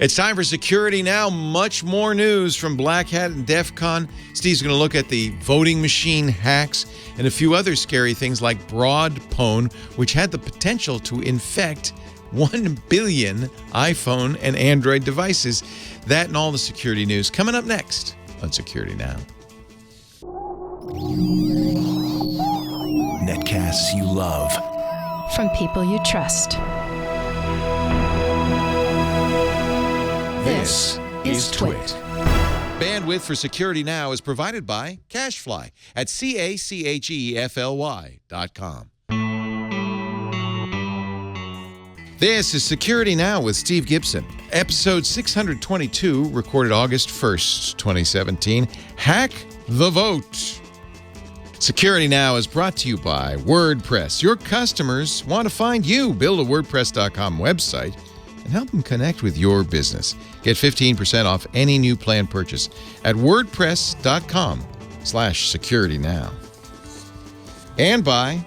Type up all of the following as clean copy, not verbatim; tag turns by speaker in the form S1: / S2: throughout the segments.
S1: It's time for Security Now. Much more news from Black Hat and DEF CON. Steve's going to look at the voting machine hacks and a few other scary things like Broadcom, which had the potential to infect 1 billion iPhone and Android devices. That and all the security news coming up next on Security Now.
S2: Netcasts you love.
S3: From people you trust.
S2: This is Twit.
S1: Bandwidth for Security Now is provided by CacheFly at CACHEFLY.com. This is Security Now with Steve Gibson. Episode 622, recorded August 1st, 2017. Hack the Vote. Security Now is brought to you by WordPress. Your customers want to find you. Build a WordPress.com website and help them connect with your business. Get 15% off any new plan purchase at WordPress.com/securitynow. And by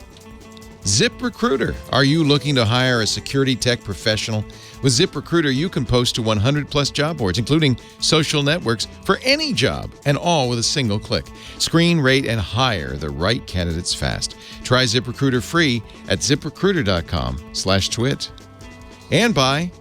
S1: ZipRecruiter. Are you looking to hire a security tech professional? With ZipRecruiter, you can post to 100-plus job boards, including social networks, for any job, and all with a single click. Screen, rate, and hire the right candidates fast. Try ZipRecruiter free at ZipRecruiter.com/twit. And by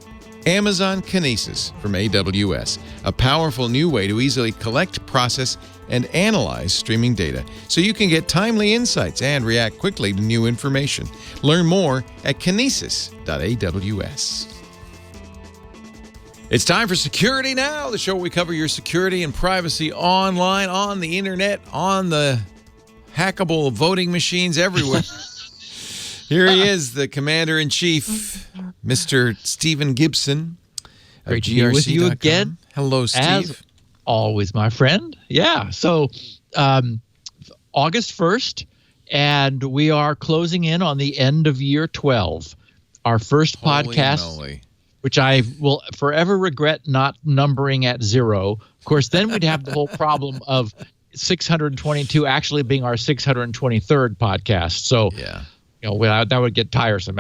S1: Amazon Kinesis from AWS, a powerful new way to easily collect, process, and analyze streaming data so you can get timely insights and react quickly to new information. Learn more at kinesis.aws. It's time for Security Now, the show where we cover your security and privacy online, on the internet, on the hackable voting machines everywhere. Here he is, the Commander-in-Chief, Mr. Stephen Gibson of
S4: Great to be with you again.
S1: Hello, Steve.
S4: As always, my friend. Yeah, so August 1st, and we are closing in on the end of year 12. Our first podcast, which I will forever regret not numbering at 0. Of course, then we'd have the whole problem of 622 actually being our 623rd podcast. So,
S1: yeah.
S4: That would get tiresome.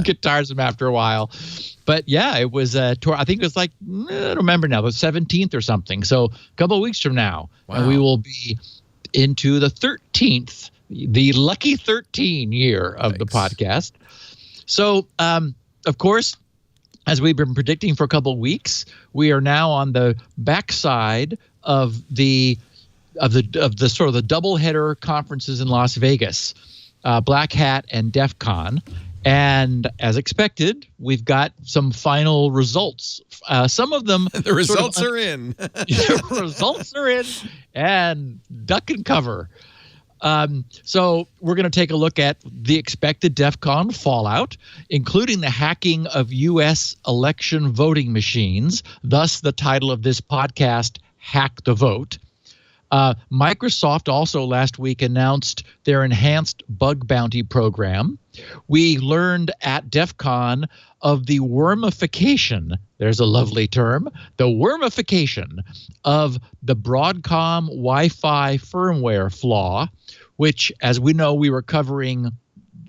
S4: Get tiresome after a while. But yeah, it was I think it was like, I don't remember now, the 17th or something. So a couple of weeks from now, and we will be into the 13th, the lucky 13 year of the podcast. So, of course, as we've been predicting for a couple of weeks, we are now on the backside of the sort of the doubleheader conferences in Las Vegas. Black Hat and DEF CON. And as expected, we've got some final results. Some of them...
S1: The results are in.
S4: The results are in, and duck and cover. So we're going to take a look at the expected DEF CON fallout, including the hacking of U.S. election voting machines, thus the title of this podcast, Hack the Vote. Microsoft also last week announced their enhanced bug bounty program. We learned at DEF CON of the wormification, there's a lovely term, the wormification of the Broadcom Wi-Fi firmware flaw, which, as we know, we were covering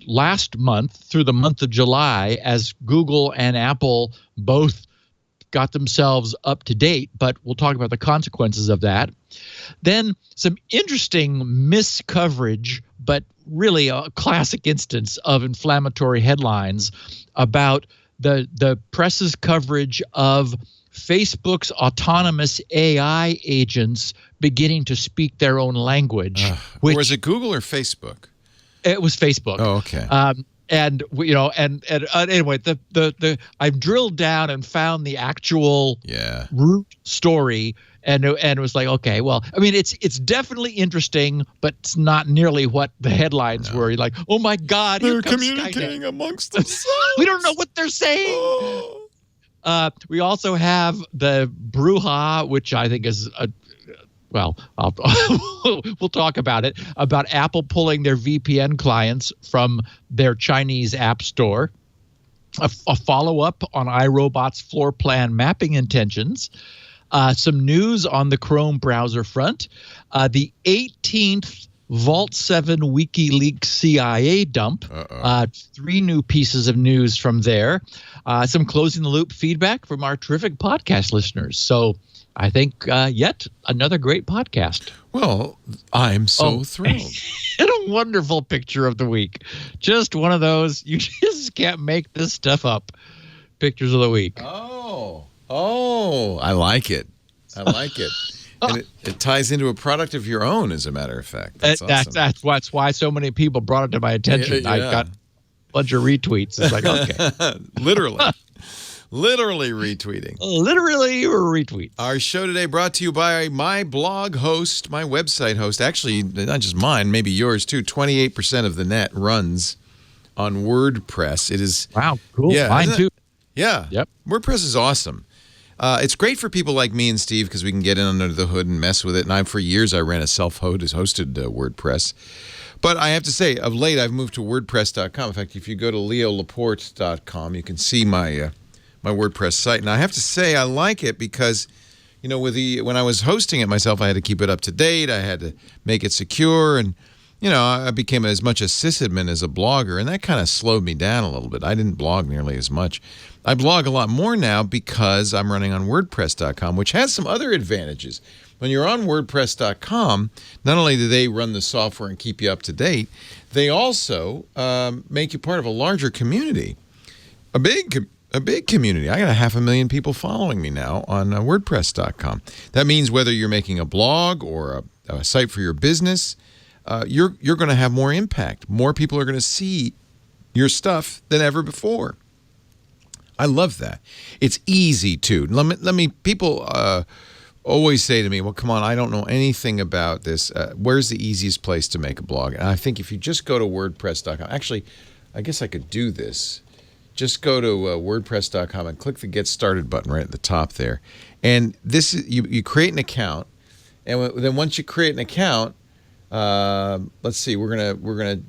S4: last month through the month of July as Google and Apple both got themselves up to date, but we'll talk about the consequences of that. Then some interesting miscoverage, but really a classic instance of inflammatory headlines about the press's coverage of Facebook's autonomous AI agents beginning to speak their own language.
S1: Was it Google or Facebook?
S4: It was Facebook.
S1: Oh, okay.
S4: And anyway, the I drilled down and found the actual root story, and it was like, okay, well, I mean, it's definitely interesting, but it's not nearly what the headlines were. You're like, oh my God,
S1: they're communicating amongst themselves.
S4: We don't know what they're saying. Oh. We also have the brouhaha, which I think is we'll talk about it, about Apple pulling their VPN clients from their Chinese app store, a follow-up on iRobot's floor plan mapping intentions, some news on the Chrome browser front, the 18th Vault-7 WikiLeaks CIA dump. 3 new pieces of news from there. Some closing the loop feedback from our terrific podcast listeners. So I think yet another great podcast.
S1: Well, I'm so thrilled.
S4: And a wonderful picture of the week. Just one of those, you just can't make this stuff up. Pictures of the week.
S1: Oh, I like it. And it ties into a product of your own, as a matter of fact. That's awesome.
S4: That's why so many people brought it to my attention.
S1: Yeah.
S4: I got a bunch of retweets. It's like, okay.
S1: Literally retweeting.
S4: Literally a retweet.
S1: Our show today brought to you by my blog host, my website host. Actually, not just mine, maybe yours too. 28% of the net runs on WordPress. It is...
S4: Wow, cool.
S1: Yeah,
S4: mine too.
S1: Yeah.
S4: Yep.
S1: WordPress is awesome. It's great for people like me and Steve because we can get in under the hood and mess with it. And for years, I ran a self-hosted WordPress. But I have to say, of late, I've moved to WordPress.com. In fact, if you go to leolaporte.com, you can see my my WordPress site. And I have to say, I like it because, you know, when I was hosting it myself, I had to keep it up to date. I had to make it secure. And, you know, I became as much a sysadmin as a blogger. And that kind of slowed me down a little bit. I didn't blog nearly as much. I blog a lot more now because I'm running on WordPress.com, which has some other advantages. When you're on WordPress.com, not only do they run the software and keep you up to date, they also make you part of a larger community, a big community. I got 500,000 people following me now on WordPress.com. That means whether you're making a blog or a site for your business, you're going to have more impact. More people are going to see your stuff than ever before. I love that. It's easy too. Let me. People always say to me, "Well, come on, I don't know anything about this. Where's the easiest place to make a blog?" And I think if you just go to WordPress.com, actually, I guess I could do this. Just go to WordPress.com and click the Get Started button right at the top there, and this is you create an account, and then once you create an account, let's see, we're gonna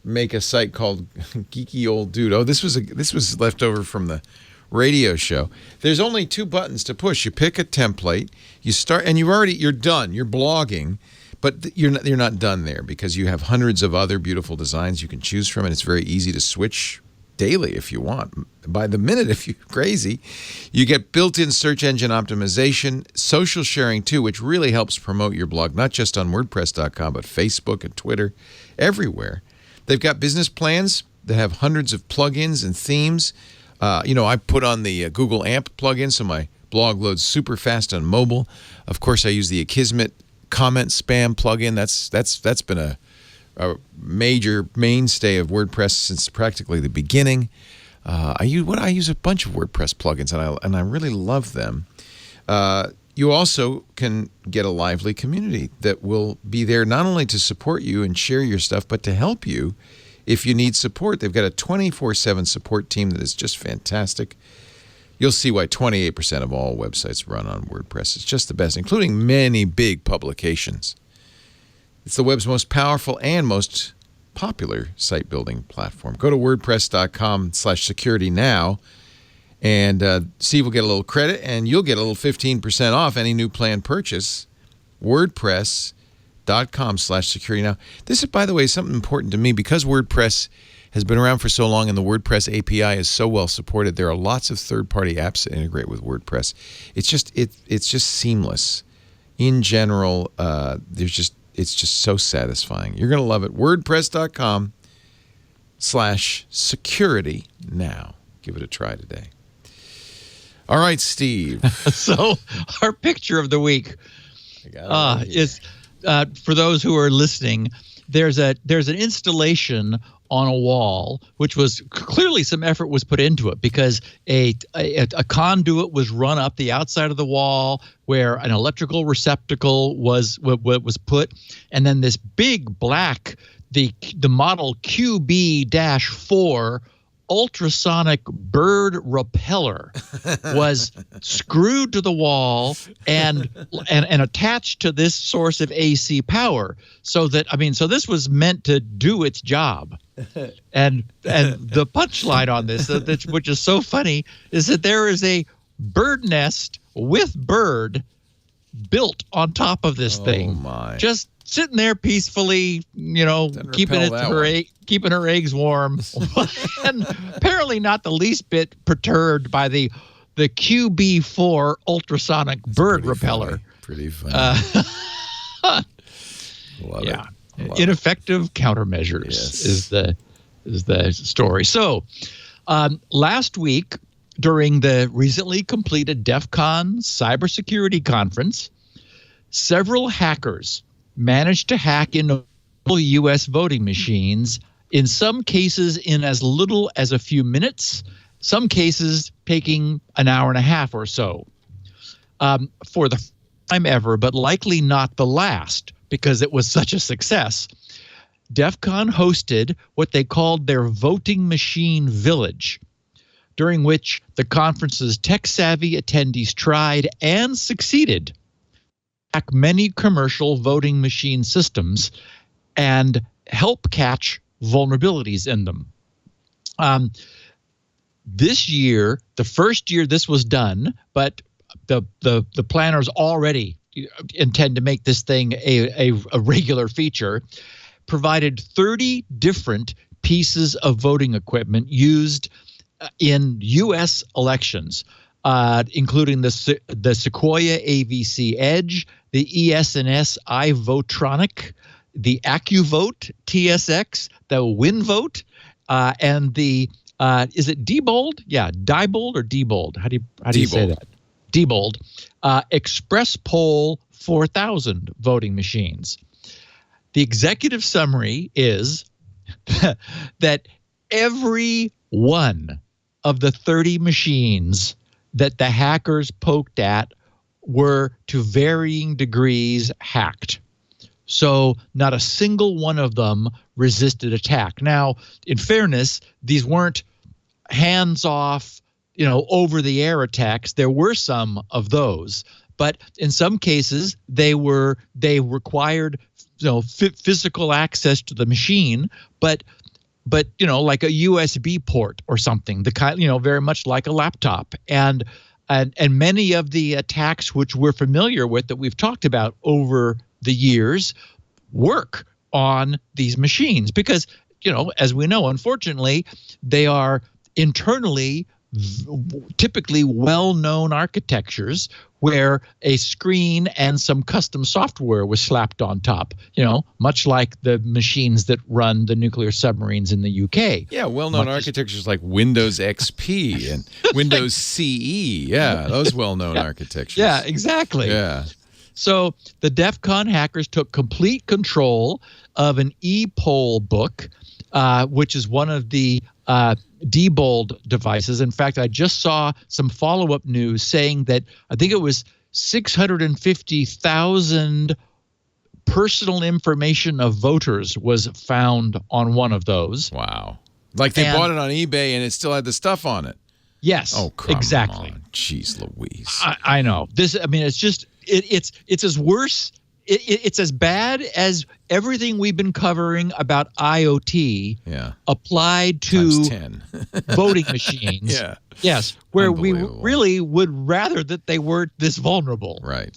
S1: make a site called Geeky Old Dude. Oh, this was left over from the radio show. There's only 2 buttons to push. You pick a template, you start, and you're done. You're blogging, but you're not done there because you have hundreds of other beautiful designs you can choose from, and it's very easy to switch daily if you want. By the minute, if you're crazy. You get built-in search engine optimization, social sharing too, which really helps promote your blog, not just on WordPress.com, but Facebook and Twitter, everywhere. They've got business plans that have hundreds of plugins and themes. I put on the Google AMP plugin, so my blog loads super fast on mobile. Of course, I use the Akismet comment spam plugin. That's been a major mainstay of WordPress since practically the beginning. I use a bunch of WordPress plugins, and I really love them. You also can get a lively community that will be there not only to support you and share your stuff, but to help you if you need support. They've got a 24/7 support team that is just fantastic. You'll see why 28% of all websites run on WordPress. It's just the best, including many big publications. It's the web's most powerful and most popular site building platform. Go to WordPress.com/security now. And Steve will get a little credit, and you'll get a little 15% off any new plan purchase. WordPress.com/security now. This is, by the way, something important to me because WordPress has been around for so long and the WordPress API is so well supported. There are lots of third-party apps that integrate with WordPress. It's just seamless. In general, it's just so satisfying. You're going to love it. WordPress.com/security now. Give it a try today. All right, Steve.
S4: So our picture of the week is for those who are listening. There's an installation on a wall, which was clearly some effort was put into it because a conduit was run up the outside of the wall where an electrical receptacle was put, and then this big black the model QB-4 ultrasonic bird repeller was screwed to the wall and attached to this source of AC power, so this was meant to do its job. And the punchline on this, which is so funny, is that there is a bird nest with bird built on top of this thing.
S1: My.
S4: Just sitting there peacefully, keeping her eggs warm, and apparently not the least bit perturbed by the QB4 ultrasonic bird repeller.
S1: Pretty funny. Love it.
S4: Ineffective countermeasures is the story. So last week, during the recently completed DEF CON cybersecurity conference, several hackers managed to hack into U.S. voting machines, in some cases in as little as a few minutes, some cases taking an hour and a half or so. For the first time ever, but likely not the last, because it was such a success, DEF CON hosted what they called their voting machine village, during which the conference's tech-savvy attendees tried and succeeded to hack many commercial voting machine systems and help catch vulnerabilities in them. This year, the first year this was done, but the planners already intend to make this thing a regular feature, provided 30 different pieces of voting equipment used in U.S. elections, including the Sequoia AVC Edge, the ES&S iVotronic, the AccuVote TSX, the WinVote, and the is it Diebold? Yeah, Diebold or Diebold? How do you say that? Diebold, Express Poll 4000 voting machines. The executive summary is that every one of the 30 machines that the hackers poked at were to varying degrees hacked. So not a single one of them resisted attack. Now, in fairness, these weren't hands-off, over-the-air attacks. There were some of those, but in some cases they required physical access to the machine, but like a USB port or something, the kind, very much like a laptop, and many of the attacks which we're familiar with that we've talked about over the years work on these machines because, as we know, unfortunately, they are internally typically well-known architectures where a screen and some custom software was slapped on top, much like the machines that run the nuclear submarines in the UK.
S1: Yeah, well-known architectures like Windows XP and Windows CE. Yeah, those well-known architectures.
S4: Yeah, exactly.
S1: Yeah.
S4: So the DEF CON hackers took complete control of an ePoll book, which is one of the Diebold devices. In fact, I just saw some follow-up news saying that I think it was 650,000 personal information of voters was found on one of those.
S1: Wow. Like they bought it on eBay and it still had the stuff on it.
S4: Yes.
S1: Oh, come
S4: exactly.
S1: on. Jeez Louise.
S4: I know. It's just it's as worse. It's as bad as everything we've been covering about IoT applied to 10. Voting machines.
S1: Yeah.
S4: Yes, where we really would rather that they weren't this vulnerable.
S1: Right.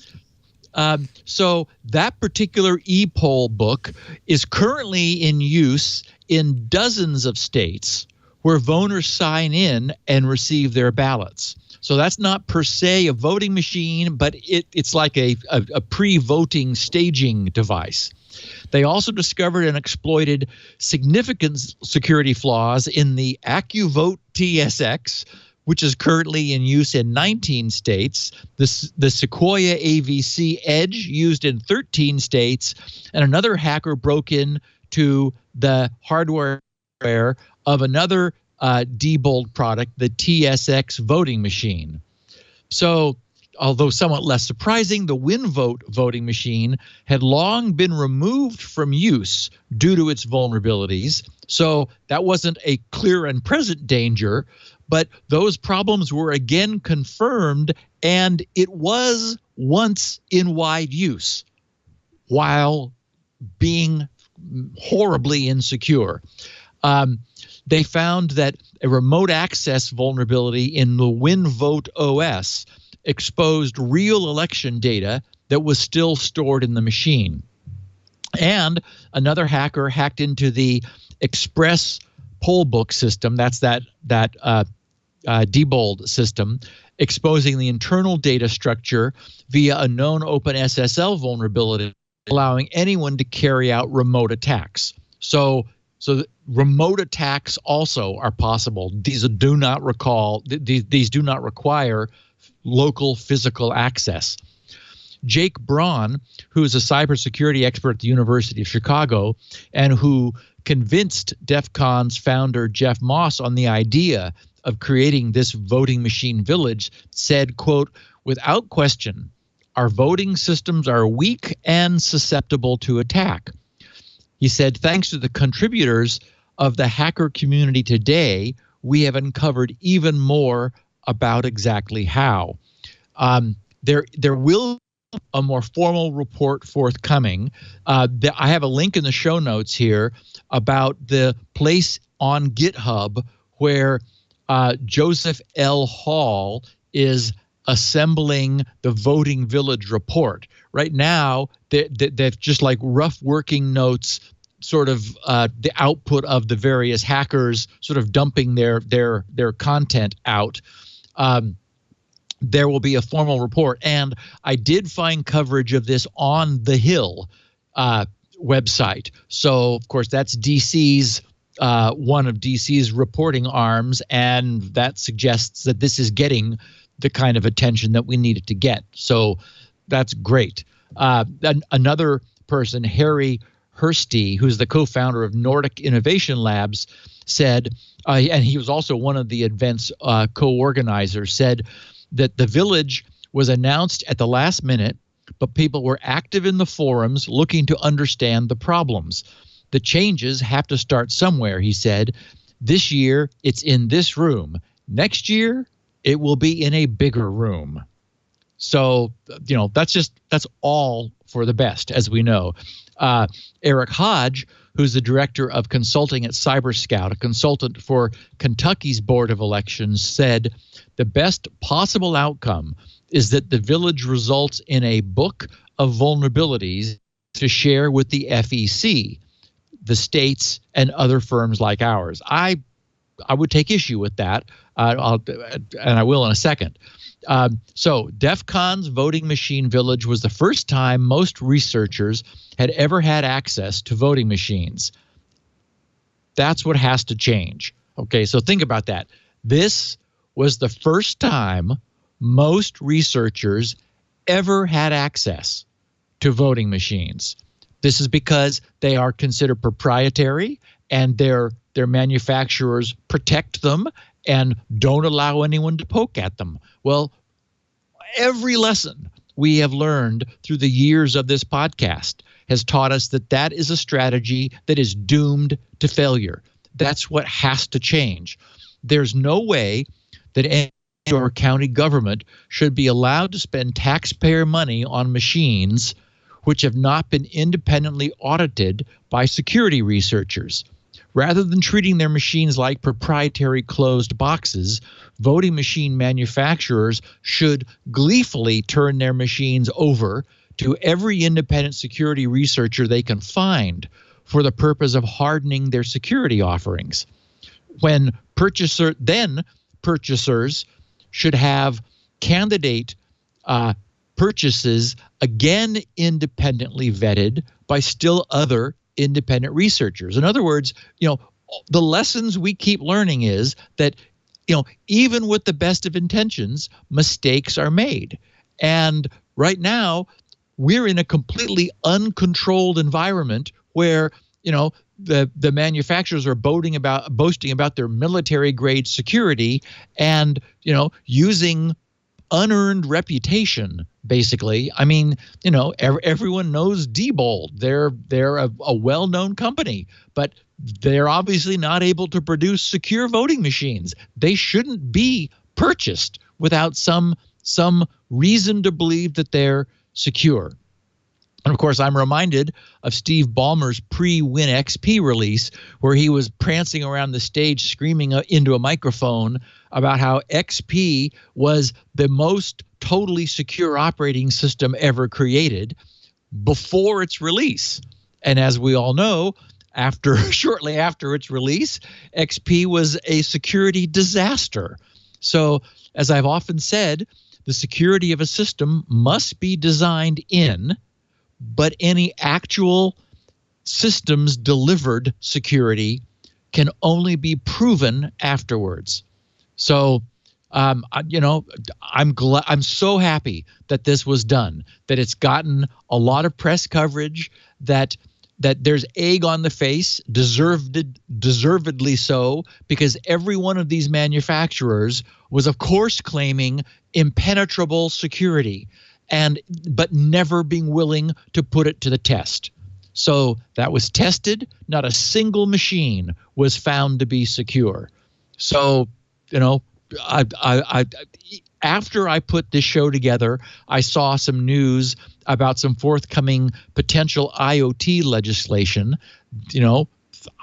S4: So that particular ePoll book is currently in use in dozens of states where voters sign in and receive their ballots. So that's not per se a voting machine, but it's like a pre-voting staging device. They also discovered and exploited significant security flaws in the AccuVote TSX, which is currently in use in 19 states, the Sequoia AVC Edge used in 13 states, and another hacker broke into the hardware of another Diebold product, the TSX voting machine. So, although somewhat less surprising, the WinVote voting machine had long been removed from use due to its vulnerabilities. So that wasn't a clear and present danger, but those problems were again confirmed, and it was once in wide use while being horribly insecure. They found that a remote access vulnerability in the WinVote OS exposed real election data that was still stored in the machine. And another hacker hacked into the Express poll book system. That's that Diebold system, exposing the internal data structure via a known OpenSSL vulnerability, allowing anyone to carry out remote attacks. So remote attacks also are possible. These do not require local physical access. Jake Braun, who is a cybersecurity expert at the University of Chicago and who convinced DEF CON's founder Jeff Moss on the idea of creating this voting machine village, said, quote, "Without question, our voting systems are weak and susceptible to attack." He said, "Thanks to the contributors of the hacker community today, we have uncovered even more about exactly how." There will be a more formal report forthcoming. I have a link in the show notes here about the place on GitHub where Joseph L. Hall is assembling the Voting Village report. Right now, they're just like rough working notes, sort of the output of the various hackers sort of dumping their content out. There will be a formal report. And I did find coverage of this on the Hill website. So, of course, that's DC's one of DC's reporting arms, and that suggests that this is getting the kind of attention that we need it to get. So that's great. Another person, Harry Hursty, who's the co-founder of Nordic Innovation Labs, said, and he was also one of the event's co-organizers, said that the village was announced at the last minute, but people were active in the forums looking to understand the problems. The changes have to start somewhere, he said. This year, it's in this room. Next year, it will be in a bigger room. So, that's all for the best, as we know. Eric Hodge, who's the director of consulting at CyberScout, a consultant for Kentucky's Board of Elections, said the best possible outcome is that the village results in a book of vulnerabilities to share with the FEC, the states, and other firms like ours. I would take issue with that, and I will in a second. So DEF CON's voting machine village was the first time most researchers had ever had access to voting machines. That's what has to change. Okay, so think about that. This was the first time most researchers ever had access to voting machines. This is because they are considered proprietary, and their manufacturers protect them and don't allow anyone to poke at them. Well, every lesson we have learned through the years of this podcast has taught us that that is a strategy that is doomed to failure. That's what has to change. There's no way that any or county government should be allowed to spend taxpayer money on machines which have not been independently audited by security researchers. Rather than treating their machines like proprietary closed boxes, voting machine manufacturers should gleefully turn their machines over to every independent security researcher they can find for the purpose of hardening their security offerings. When purchasers should have candidate purchases again independently vetted by still other independent researchers. In other words, the lessons we keep learning is that, even with the best of intentions, mistakes are made. And right now, we're in a completely uncontrolled environment where, the manufacturers are boasting about their military grade security and, using unearned reputation, basically. I mean, everyone knows Diebold. They're a well-known company, but they're obviously not able to produce secure voting machines. They shouldn't be purchased without some reason to believe that they're secure. And of course, I'm reminded of Steve Ballmer's pre-WinXP release, where he was prancing around the stage screaming into a microphone about how XP was the most totally secure operating system ever created before its release. And as we all know, shortly after its release, XP was a security disaster. So, as I've often said, the security of a system must be designed in, but any actual systems delivered security can only be proven afterwards. So, I'm so happy that this was done, that it's gotten a lot of press coverage, that there's egg on the face, deservedly so, because every one of these manufacturers was, of course, claiming impenetrable security, but never being willing to put it to the test. So that was tested. Not a single machine was found to be secure. So, after I put this show together, I saw some news about some forthcoming potential IoT legislation.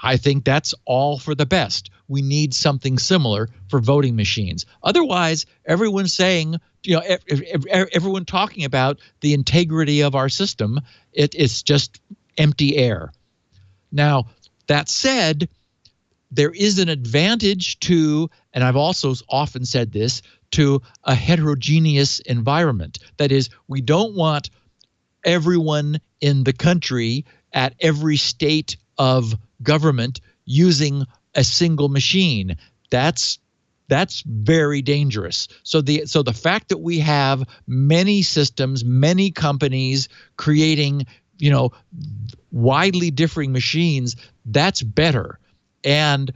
S4: I think that's all for the best. We need something similar for voting machines. Otherwise, everyone's saying, everyone talking about the integrity of our system, it's just empty air. Now, that said, there is an advantage to, and I've also often said this, to a heterogeneous environment. That is, we don't want everyone in the country at every state of government using a single machine. That's very dangerous. So the fact that we have many systems, many companies creating, widely differing machines, that's better. And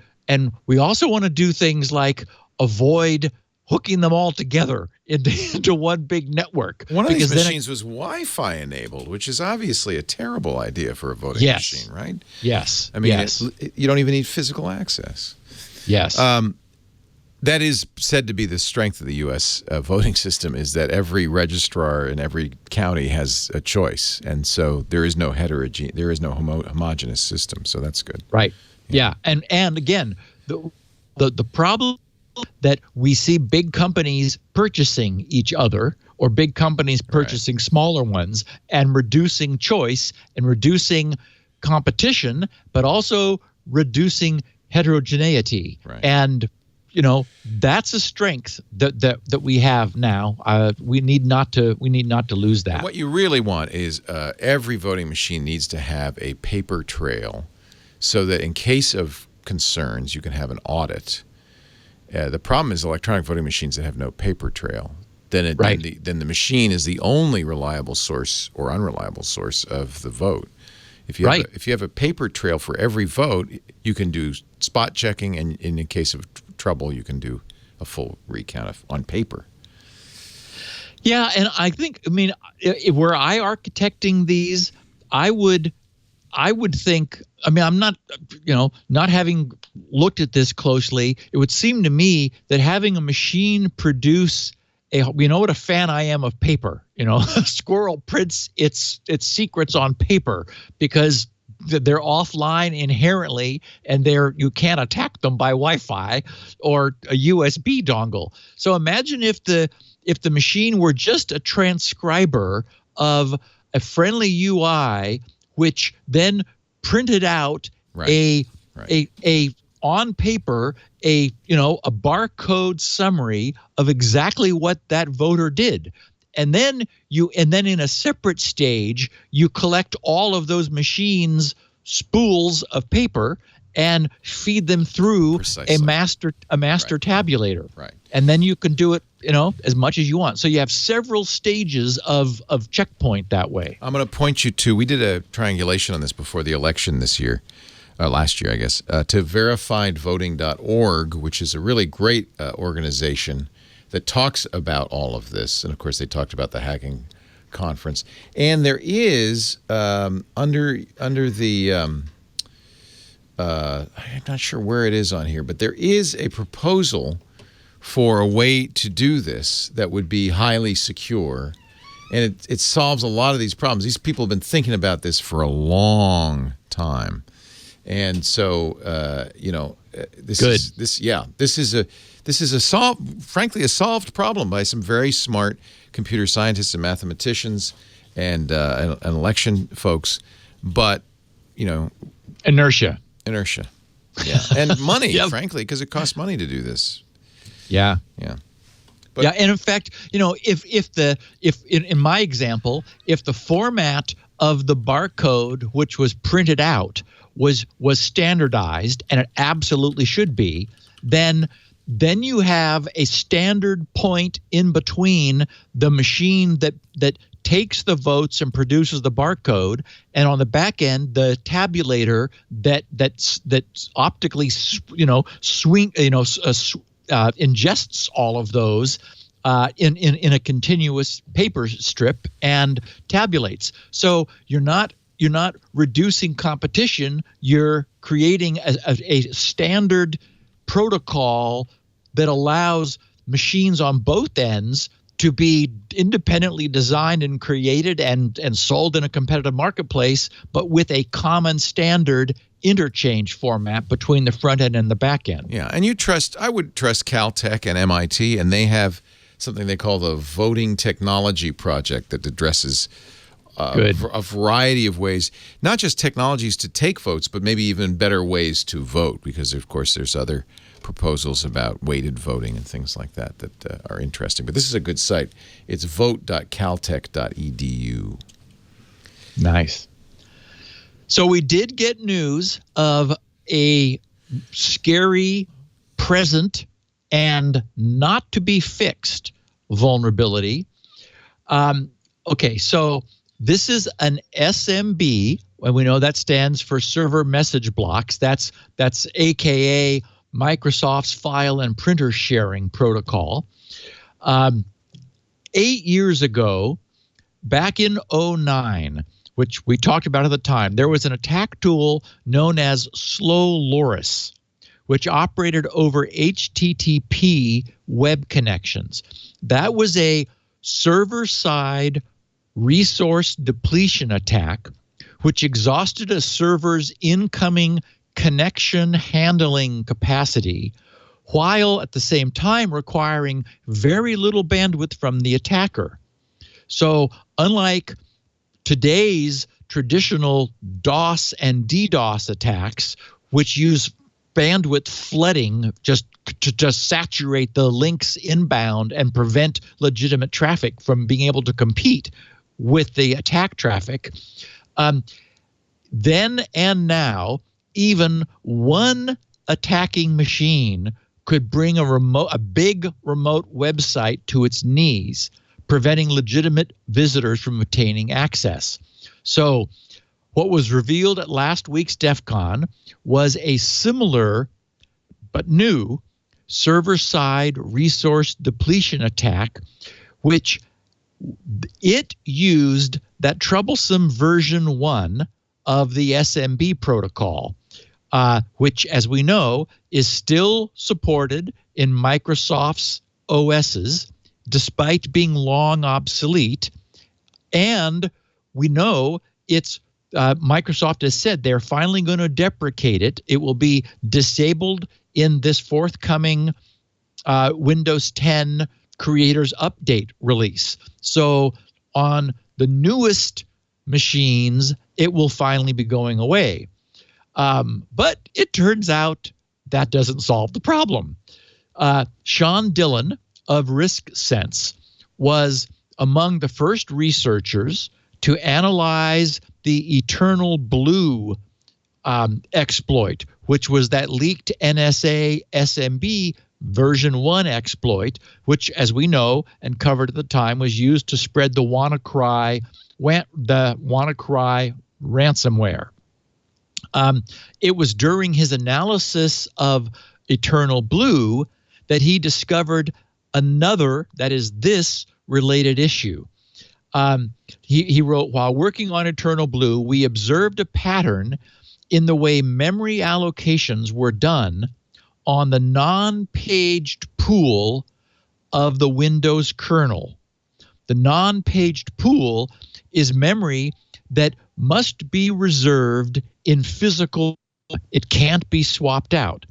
S4: we also want to do things like avoid hooking them all together into one big network.
S1: One of these machines was Wi-Fi enabled, which is obviously a terrible idea for a voting machine, right?
S4: Yes.
S1: I mean, you don't even need physical access.
S4: Yes.
S1: That is said to be the strength of the U.S. Voting system, is that every registrar in every county has a choice, and so there is no homogeneous system. So that's good.
S4: Right. Yeah. And again, the problem that we see big companies purchasing each other, or big companies purchasing smaller ones, and reducing choice and reducing competition, but also reducing heterogeneity.
S1: Right.
S4: And that's a strength that we have now. We need not to lose that.
S1: And what you really want is every voting machine needs to have a paper trail, so that in case of concerns, you can have an audit. The problem is electronic voting machines that have no paper trail. Then the machine is the only reliable source or unreliable source of the vote. If you have a paper trail for every vote, you can do spot checking, and in the case of trouble, you can do a full recount on paper.
S4: Yeah, and I think, were I architecting these, I would think, I'm not, not having looked at this closely, it would seem to me that having a machine produce what a fan I am of paper. A squirrel prints its secrets on paper because they're offline inherently, and you can't attack them by Wi-Fi or a USB dongle. So imagine if the machine were just a transcriber of a friendly UI, which then printed out on paper a barcode summary of exactly what that voter did. And then in a separate stage, you collect all of those machines' spools of paper and feed them through a master tabulator.
S1: Right.
S4: And then you can do it, as much as you want. So you have several stages of checkpoint that way.
S1: I'm going to point you to, we did a triangulation on this before the election this year, last year, I guess, to verifiedvoting.org, which is a really great organization that talks about all of this. And of course, they talked about the hacking conference. And there is under the I'm not sure where it is on here, but there is a proposal for a way to do this that would be highly secure, and it solves a lot of these problems. These people have been thinking about this for a long time, and so this is a solved problem by some very smart computer scientists and mathematicians and election folks, but
S4: Inertia.
S1: Yeah, and money,
S4: Yep.
S1: frankly, because it costs money to do this.
S4: Yeah.
S1: Yeah.
S4: Yeah, and in fact, if in my example, if the format of the barcode which was printed out was standardized, and it absolutely should be, then you have a standard point in between the machine that takes the votes and produces the barcode, and on the back end the tabulator that's optically ingests all of those in a continuous paper strip and tabulates. So you're not reducing competition. You're creating a standard protocol that allows machines on both ends to be independently designed and created and sold in a competitive marketplace, but with a common standard interchange format between the front end and the back end.
S1: Yeah, and I would trust Caltech and MIT, and they have something they call the Voting Technology Project that addresses a variety of ways, not just technologies to take votes, but maybe even better ways to vote, because of course there's other proposals about weighted voting and things like that are interesting. But this is a good site. It's vote.caltech.edu.
S4: Nice. So we did get news of a scary present and not to be fixed vulnerability. Okay, so this is an SMB, and we know that stands for server message blocks. That's AKA Microsoft's file and printer sharing protocol. 8 years ago, back in 2009, which we talked about at the time, there was an attack tool known as Slow Loris, which operated over HTTP web connections. That was a server-side resource depletion attack, which exhausted a server's incoming connection handling capacity, while at the same time requiring very little bandwidth from the attacker. So unlike today's traditional DOS and DDoS attacks, which use bandwidth flooding just to saturate the links inbound and prevent legitimate traffic from being able to compete with the attack traffic, then and now, even one attacking machine could bring a big remote website to its knees, preventing legitimate visitors from obtaining access. So what was revealed at last week's DEF CON was a similar but new server-side resource depletion attack, which it used that troublesome version 1 of the SMB protocol, which, as we know, is still supported in Microsoft's OSs, despite being long obsolete. And we know it's Microsoft has said they're finally going to deprecate it. It will be disabled in this forthcoming Windows 10 Creators Update release. So on the newest machines, it will finally be going away. But it turns out that doesn't solve the problem. Sean Dillon of RiskSense was among the first researchers to analyze the Eternal Blue exploit, which was that leaked NSA SMB version 1 exploit, which, as we know and covered at the time, was used to spread the WannaCry ransomware. It was during his analysis of Eternal Blue that he discovered another, that is this related issue. He wrote, while working on Eternal Blue, we observed a pattern in the way memory allocations were done on the non-paged pool of the Windows kernel. The non-paged pool is memory that must be reserved in physical. It can't be swapped out.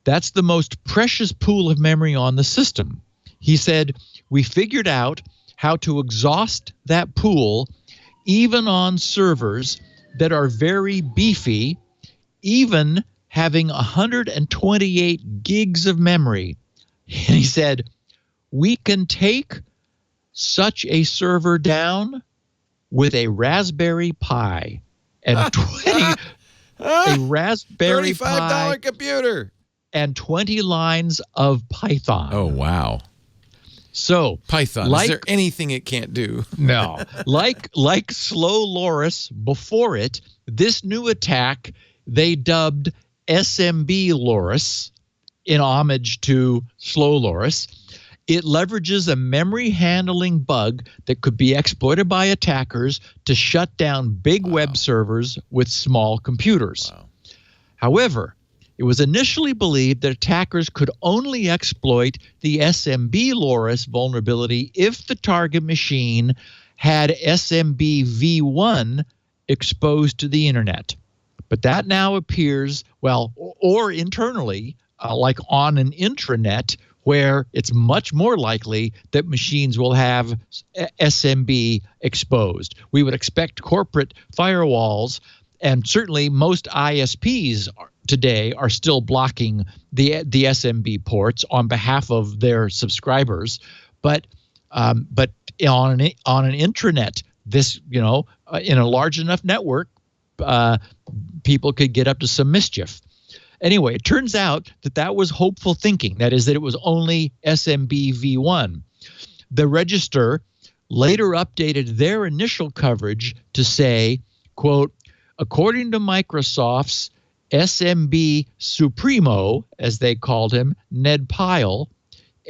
S4: That's the most precious pool of memory on the system. He said, we figured out how to exhaust that pool even on servers that are very beefy, even having 128 gigs of memory. And he said, we can take such a server down with a Raspberry Pi and a Raspberry Pi
S1: $35 computer
S4: and 20 lines of Python.
S1: Oh, wow.
S4: So
S1: Python, is there anything it can't do?
S4: No. Like Slow Loris before it, this new attack they dubbed SMB Loris in homage to Slow Loris. It leverages a memory handling bug that could be exploited by attackers to shut down big web servers with small computers.
S1: Wow.
S4: However, it was initially believed that attackers could only exploit the SMB Loris vulnerability if the target machine had SMB v1 exposed to the internet. But that now appears, well, or internally, like on an intranet, where it's much more likely that machines will have SMB exposed. We would expect corporate firewalls, and certainly most ISPs today are still blocking the SMB ports on behalf of their subscribers. But on an intranet, this, in a large enough network, people could get up to some mischief. Anyway, it turns out that was hopeful thinking. That is, that it was only SMB v1. The Register later updated their initial coverage to say, quote, according to Microsoft's SMB Supremo, as they called him, Ned Pyle,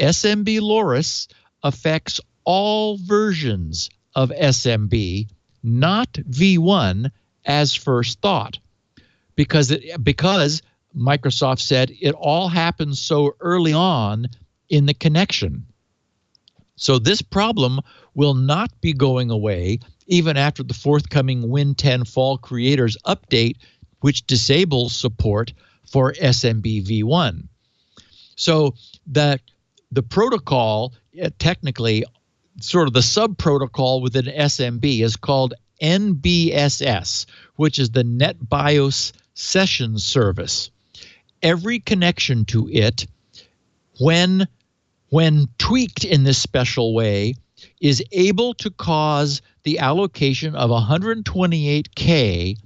S4: SMB Loris affects all versions of SMB, not v1 as first thought. Because Microsoft said it all happens so early on in the connection. So this problem will not be going away even after the forthcoming Win 10 Fall Creators update, which disables support for SMB v1. So the protocol, technically, sort of the sub-protocol within SMB is called NBSS, which is the NetBIOS Session Service. Every connection to it, when tweaked in this special way, is able to cause the allocation of 128K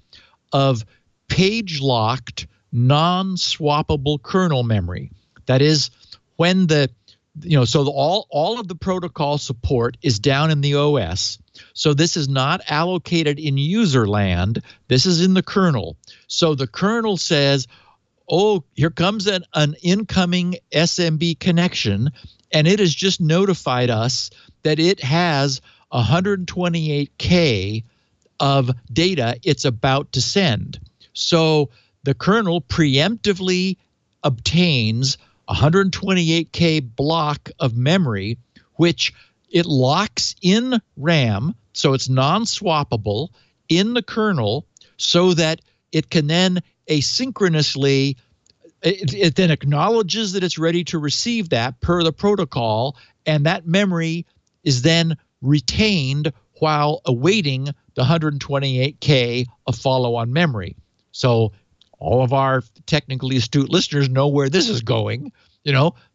S4: of page-locked, non-swappable kernel memory. That is, when all of the protocol support is down in the OS. So this is not allocated in user land. This is in the kernel. So the kernel says, oh, here comes an incoming SMB connection, and it has just notified us that it has 128K of data it's about to send. So the kernel preemptively obtains 128K block of memory, which it locks in RAM, so it's non-swappable in the kernel, so that it can then asynchronously, it then acknowledges that it's ready to receive that per the protocol, and that memory is then retained while awaiting the 128K of follow-on memory. So all of our technically astute listeners know where this is going.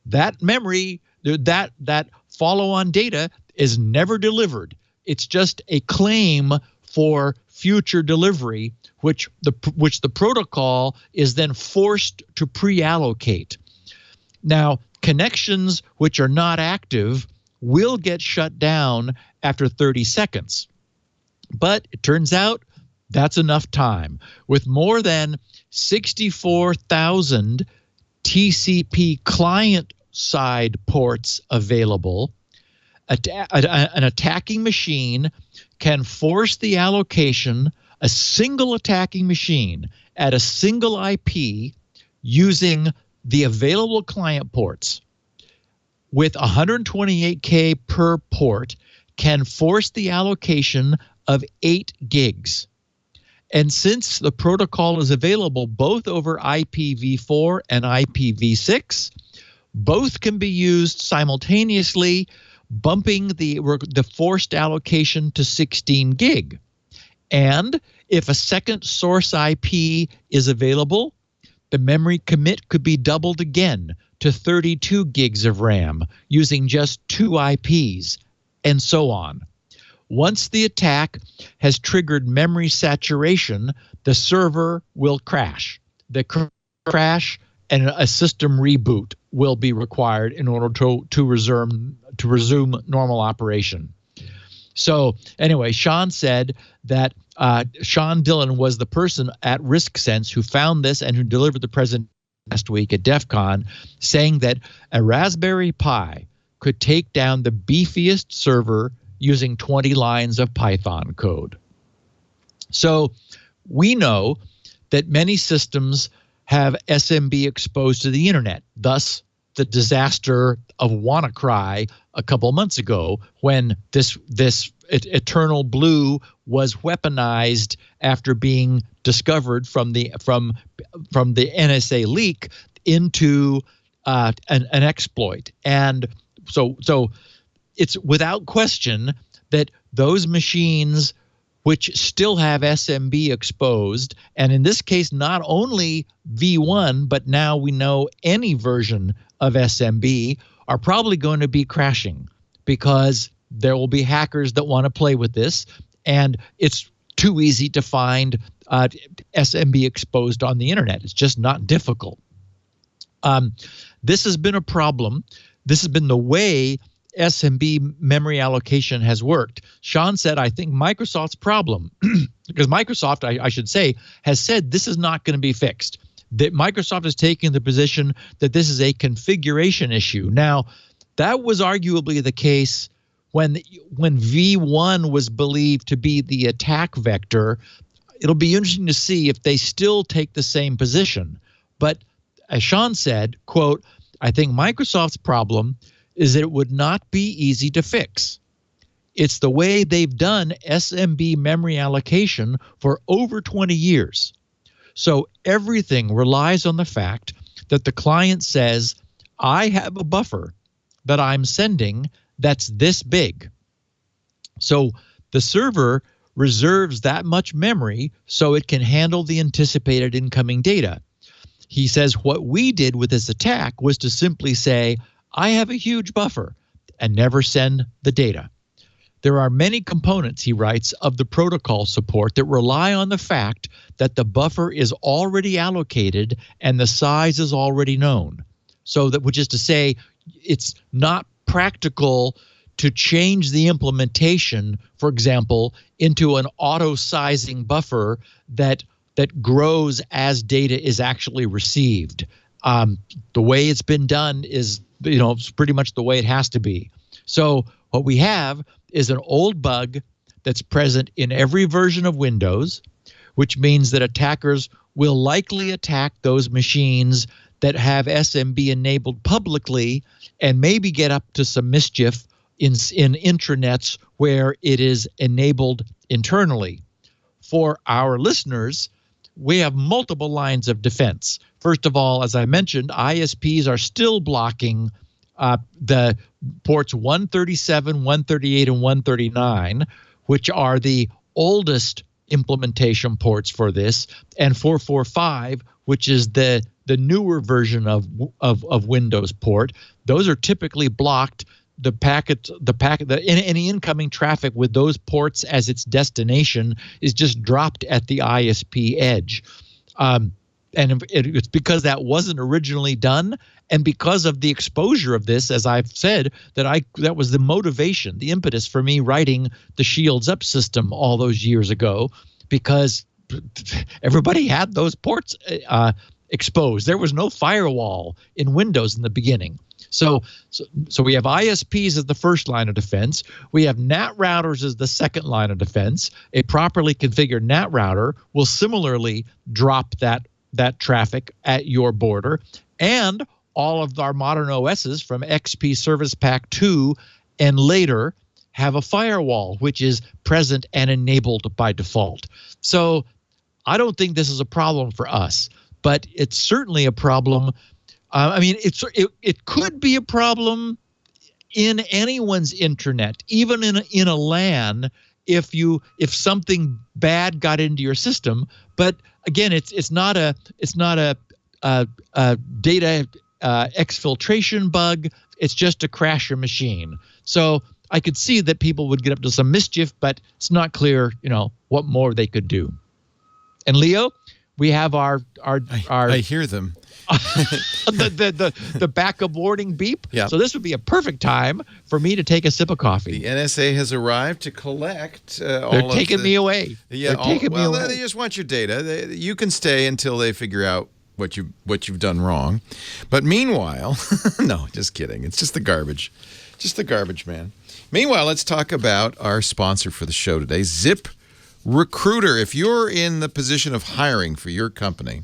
S4: That memory, that follow-on data is never delivered. It's just a claim for future delivery, which the protocol is then forced to pre-allocate. Now, connections which are not active will get shut down after 30 seconds. But it turns out that's enough time. With more than 64,000 TCP client-side ports available, an attacking machine can force the allocation, a single attacking machine at a single IP using the available client ports with 128K per port, can force the allocation of 8 gigs. And since the protocol is available both over IPv4 and IPv6, both can be used simultaneously, bumping the forced allocation to 16 gig. And If a second source IP is available, the memory commit could be doubled again to 32 gigs of RAM using just 2 IPs, and so on. Once the attack has triggered memory saturation, the server will crash. The crash and a system reboot will be required in order to resume normal operation. So anyway, Sean said that Sean Dillon was the person at RiskSense who found this and who delivered the presentation last week at DEF CON, saying that a Raspberry Pi could take down the beefiest server using 20 lines of Python code. So we know that many systems have SMB exposed to the internet, thus the disaster of WannaCry a couple months ago when this Eternal Blue was weaponized after being discovered from the NSA leak into an exploit. And so it's without question that those machines which still have SMB exposed, and in this case not only V1, but now we know any version of SMB, are probably going to be crashing because there will be hackers that want to play with this, and it's too easy to find SMB exposed on the internet. It's just not difficult. This has been a problem. This has been the way SMB memory allocation has worked. Sean said, I think Microsoft's problem, because Microsoft, I should say, has said this is not going to be fixed. That Microsoft is taking the position that this is a configuration issue. Now, that was arguably the case when V1 was believed to be the attack vector. It'll be interesting to see if they still take the same position. But as Sean said, quote, I think Microsoft's problem is that it would not be easy to fix. It's the way they've done SMB memory allocation for over 20 years. So everything relies on the fact that the client says, I have a buffer that I'm sending that's this big. So the server reserves that much memory so it can handle the anticipated incoming data. He says what we did with this attack was to simply say, I have a huge buffer, and never send the data. There are many components, he writes, of the protocol support that rely on the fact that the buffer is already allocated and the size is already known. So that, which is to say, it's not practical to change the implementation, for example, into an auto-sizing buffer that grows as data is actually received. The way it's been done is, it's pretty much the way it has to be. So what we have is an old bug that's present in every version of Windows, which means that attackers will likely attack those machines that have SMB enabled publicly and maybe get up to some mischief in intranets where it is enabled internally. For our listeners, we have multiple lines of defense. First of all, as I mentioned, ISPs are still blocking the ports 137, 138, and 139, which are the oldest implementation ports for this, and 445, which is the newer version of Windows port. Those are typically blocked. Any incoming traffic with those ports as its destination is just dropped at the ISP edge. And it's because that wasn't originally done, and because of the exposure of this, as I've said, that was the motivation, the impetus for me writing the Shields Up system all those years ago, because everybody had those ports exposed. There was no firewall in Windows in the beginning. So we have ISPs as the first line of defense. We have NAT routers as the second line of defense. A properly configured NAT router will similarly drop that traffic at your border, and all of our modern OSs from XP Service Pack 2 and later have a firewall, which is present and enabled by default. So I don't think this is a problem for us, but it's certainly a problem. It could be a problem in anyone's internet, even in a LAN, if something bad got into your system. But again, it's not a data exfiltration bug. It's just to crash your machine. So I could see that people would get up to some mischief, but it's not clear, what more they could do. And Leo, we have our
S1: I hear them.
S4: the backup warning beep.
S1: Yeah.
S4: So this would be a perfect time for me to take a sip of coffee.
S1: The NSA has arrived to collect
S4: They're taking me away.
S1: Yeah,
S4: They're taking me away.
S1: They just want your data. You can stay until they figure out what you've done wrong. But meanwhile, no, just kidding. It's just the garbage. Just the garbage, man. Meanwhile, let's talk about our sponsor for the show today, ZipRecruiter. If you're in the position of hiring for your company,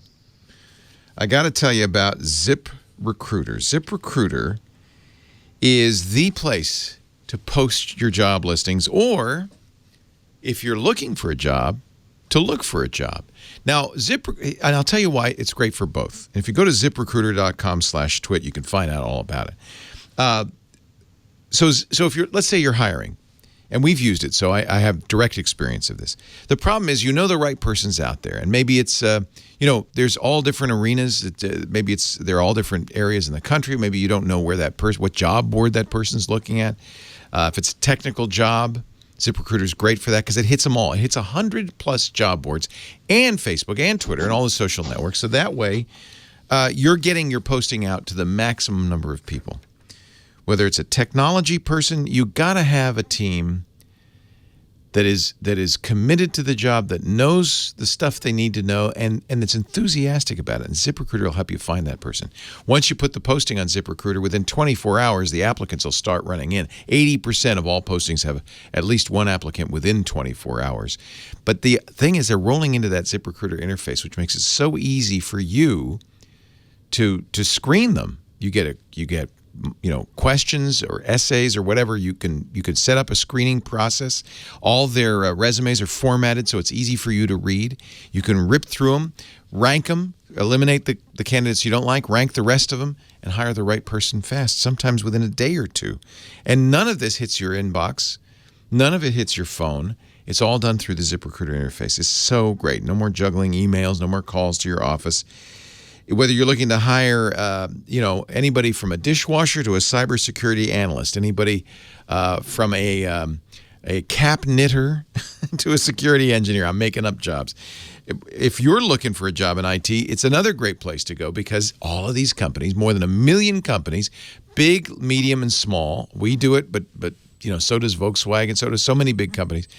S1: I got to tell you about ZipRecruiter. ZipRecruiter is the place to post your job listings, or if you're looking for a job, to look for a job. Now, and I'll tell you why it's great for both. If you go to ziprecruiter.com/twit, you can find out all about it. So if let's say you're hiring, and we've used it, so I have direct experience of this. The problem is, the right person's out there, and maybe it's, there's all different arenas. Maybe they're all different areas in the country. Maybe you don't know where what job board that person's looking at. If it's a technical job, ZipRecruiter is great for that because it hits them all. It hits 100+ job boards and Facebook and Twitter and all the social networks. So that way, you're getting your posting out to the maximum number of people. Whether it's a technology person, you got to have a team that is committed to the job, that knows the stuff they need to know, and that's enthusiastic about it. And ZipRecruiter will help you find that person. Once you put the posting on ZipRecruiter, within 24 hours, the applicants will start running in. 80% of all postings have at least one applicant within 24 hours. But the thing is, they're rolling into that ZipRecruiter interface, which makes it so easy for you to screen them. You get questions or essays or whatever. You could set up a screening process. All their resumes are formatted so it's easy for you to read. You can rip through them, rank them, eliminate the candidates you don't like, rank the rest of them, and hire the right person fast, sometimes within a day or two. And none of this hits your inbox. None of it hits your phone. It's all done through the ZipRecruiter interface. It's so great. No more juggling emails, no more calls to your office. Whether you're looking to hire, anybody from a dishwasher to a cybersecurity analyst, anybody from a cap knitter to a security engineer. I'm making up jobs. If you're looking for a job in IT, it's another great place to go because all of these companies, more than 1 million companies, big, medium, and small, we do it, but so does Volkswagen, so does so many big companies,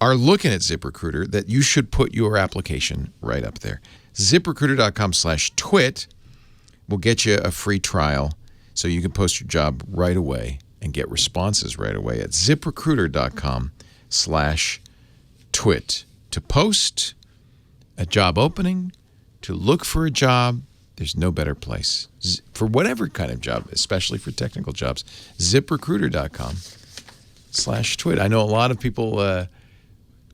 S1: are looking at ZipRecruiter that you should put your application right up there. ZipRecruiter.com/twit will get you a free trial so you can post your job right away and get responses right away at ZipRecruiter.com/twit. To post a job opening, to look for a job, there's no better place. For whatever kind of job, especially for technical jobs, ZipRecruiter.com/twit. I know a lot of people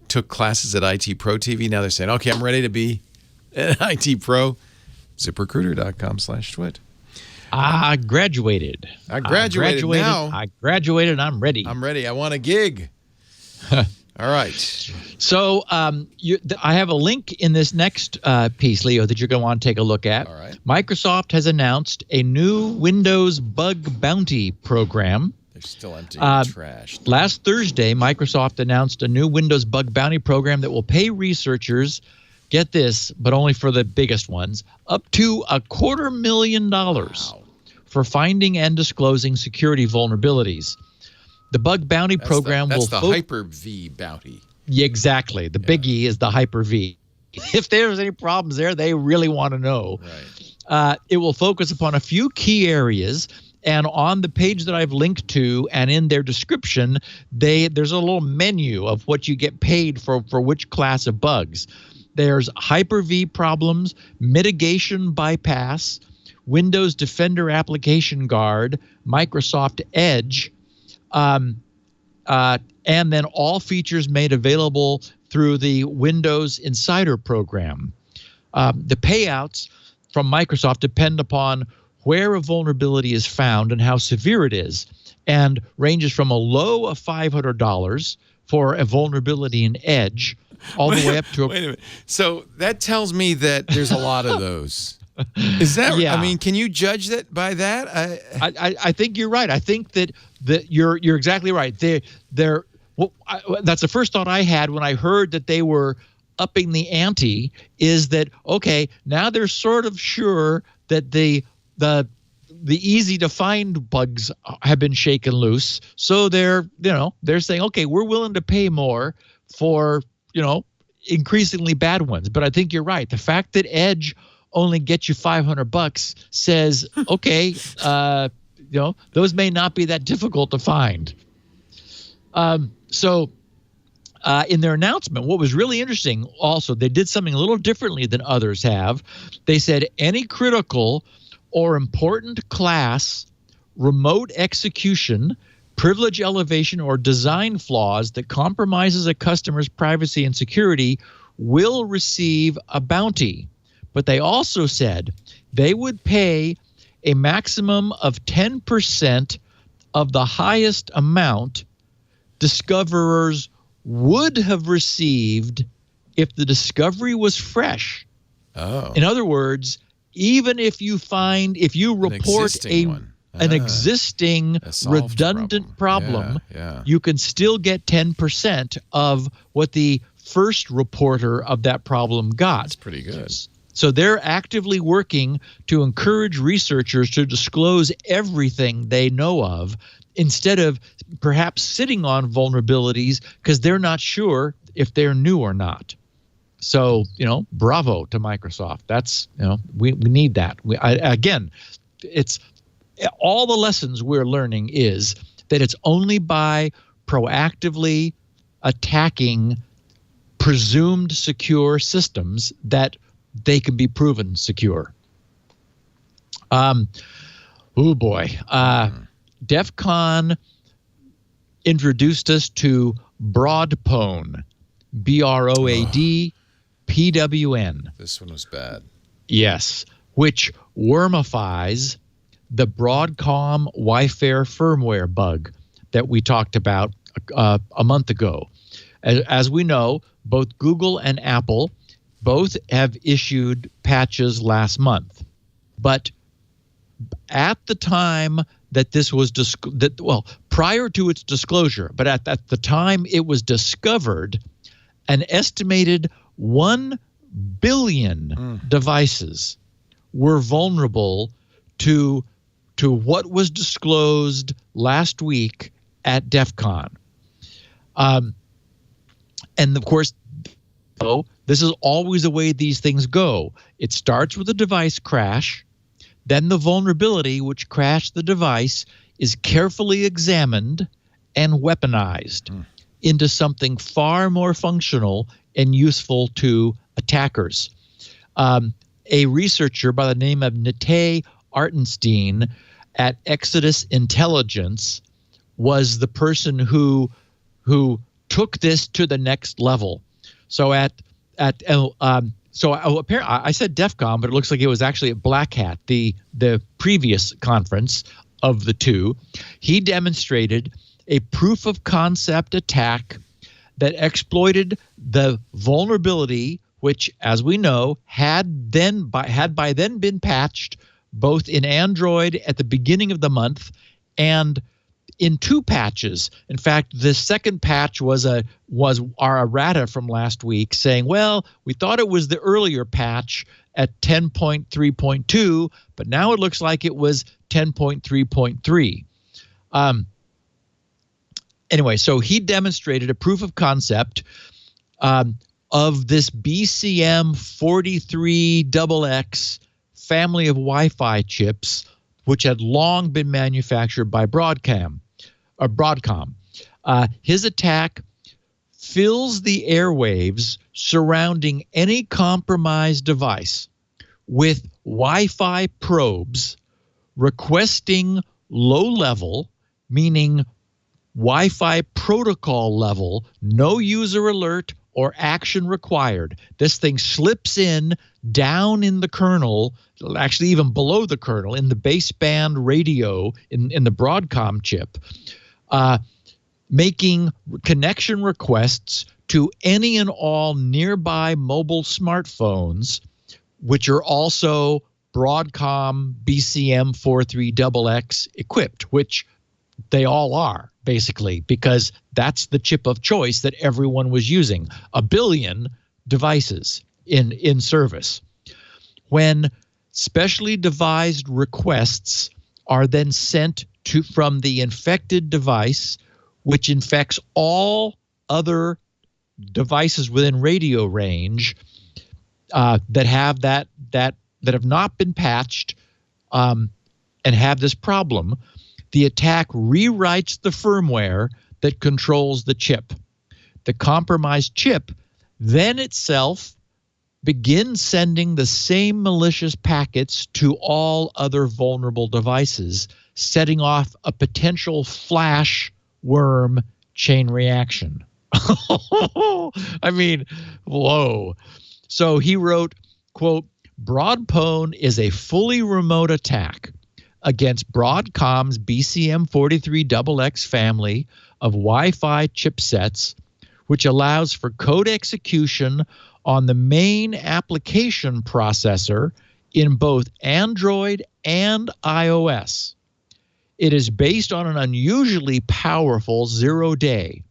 S1: took classes at IT Pro TV. Now they're saying, okay, I'm ready to be an IT Pro. ZipRecruiter.com/twit.
S4: I graduated.
S1: I graduated now.
S4: I graduated. I'm ready.
S1: I'm ready. I want a gig. All right.
S4: So I have a link in this next piece, Leo, that you're going to want to take a look at.
S1: All right.
S4: Microsoft has announced a new Windows bug bounty program.
S1: They're still emptying the trash.
S4: Last Thursday, Microsoft announced a new Windows bug bounty program that will pay researchers, get this, but only for the biggest ones, up to $250,000 for finding and disclosing security vulnerabilities. The bug bounty program will...
S1: That's the Hyper-V bounty.
S4: Yeah, exactly. The big E is the Hyper-V. If there's any problems there, they really want to know.
S1: Right.
S4: It will focus upon a few key areas, and on the page that I've linked to and in their description, there's a little menu of what you get paid for which class of bugs. There's Hyper-V problems, mitigation bypass, Windows Defender Application Guard, Microsoft Edge, and then all features made available through the Windows Insider program. The payouts from Microsoft depend upon where a vulnerability is found and how severe it is, and ranges from a low of $500 for a vulnerability in Edge, all the way up to
S1: Wait a minute. So that tells me that there's a lot of those. Is that?
S4: Yeah.
S1: I mean, can you judge that by that?
S4: I think you're right. I think that you're exactly right. That's the first thought I had when I heard that they were upping the ante. Is that okay? Now they're sort of sure that the easy to find bugs have been shaken loose. So they're saying, okay, we're willing to pay more for increasingly bad ones. But I think you're right. The fact that Edge only gets you $500 says, okay, those may not be that difficult to find. So in their announcement, what was really interesting also, they did something a little differently than others have. They said any critical or important class, remote execution, privilege elevation, or design flaws that compromises a customer's privacy and security will receive a bounty. But they also said they would pay a maximum of 10% of the highest amount discoverers would have received if the discovery was fresh.
S1: Oh.
S4: In other words, even if you report an existing redundant problem, you can still get 10% of what the first reporter of that problem got.
S1: That's pretty good.
S4: So they're actively working to encourage researchers to disclose everything they know of instead of perhaps sitting on vulnerabilities because they're not sure if they're new or not. So, bravo to Microsoft. That's, we need that. Again, it's all the lessons we're learning is that it's only by proactively attacking presumed secure systems that they can be proven secure. Oh boy. DEF CON introduced us to Broadpwn, BROADPWN.
S1: This one was bad.
S4: Yes, which wormifies the Broadcom Wi-Fi firmware bug that we talked about a month ago. As we know, both Google and Apple both have issued patches last month. But at the time that this was prior to its disclosure, but at the time it was discovered, an estimated 1 billion devices were vulnerable to what was disclosed last week at DEF CON. And of course, this is always the way these things go. It starts with a device crash. Then the vulnerability which crashed the device is carefully examined and weaponized into something far more functional and useful to attackers. A researcher by the name of Nate Artenstein at Exodus Intelligence was the person who took this to the next level. So apparently I said DEF CON, but it looks like it was actually at Black Hat, the previous conference of the two. He demonstrated a proof of concept attack that exploited the vulnerability, which, as we know, had by then been patched both in Android at the beginning of the month and in 2 patches. In fact, the second patch was our errata from last week saying, well, we thought it was the earlier patch at 10.3.2, but now it looks like it was 10.3.3. Anyway, so he demonstrated a proof of concept of this BCM 43XX family of Wi-Fi chips, which had long been manufactured by Broadcom. His attack fills the airwaves surrounding any compromised device with Wi-Fi probes requesting low-level, meaning Wi-Fi protocol level, no user alert or action required. This thing slips in down in the kernel, actually even below the kernel, in the baseband radio in the Broadcom chip. making connection requests to any and all nearby mobile smartphones, which are also Broadcom BCM43XX equipped, which they all are, basically, because that's the chip of choice that everyone was using. 1 billion devices in service. When specially devised requests are then sent from the infected device, which infects all other devices within radio range that have not been patched and have this problem, the attack rewrites the firmware that controls the chip. The compromised chip then itself begins sending the same malicious packets to all other vulnerable devices, setting off a potential flash worm chain reaction. I mean, whoa. So he wrote, quote, Broadpwn is a fully remote attack against Broadcom's BCM43XX family of Wi-Fi chipsets, which allows for code execution on the main application processor in both Android and iOS. It is based on an unusually powerful zero-day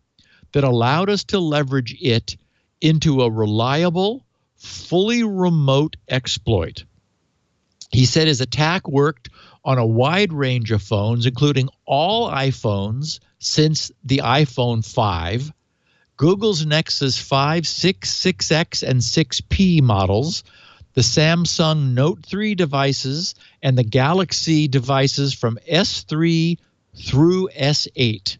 S4: that allowed us to leverage it into a reliable, fully remote exploit. He said his attack worked on a wide range of phones, including all iPhones since the iPhone 5, Google's Nexus 5, 6, 6X, and 6P models, the Samsung Note 3 devices, and the Galaxy devices from S3 through S8.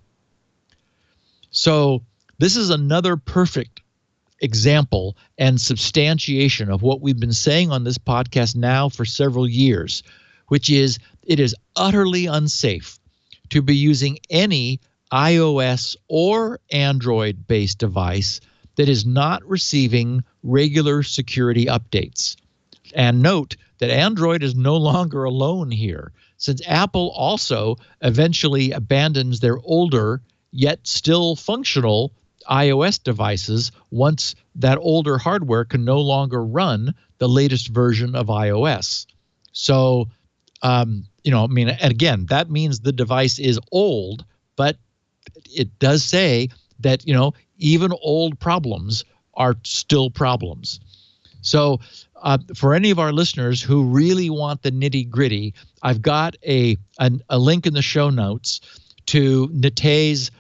S4: So this is another perfect example and substantiation of what we've been saying on this podcast now for several years, which is it is utterly unsafe to be using any iOS or Android-based device that is not receiving regular security updates. And note that Android is no longer alone here, since Apple also eventually abandons their older yet still functional iOS devices once that older hardware can no longer run the latest version of iOS. So, and again, that means the device is old, but it does say that, even old problems are still problems. So for any of our listeners who really want the nitty-gritty, I've got a link in the show notes to Nitei's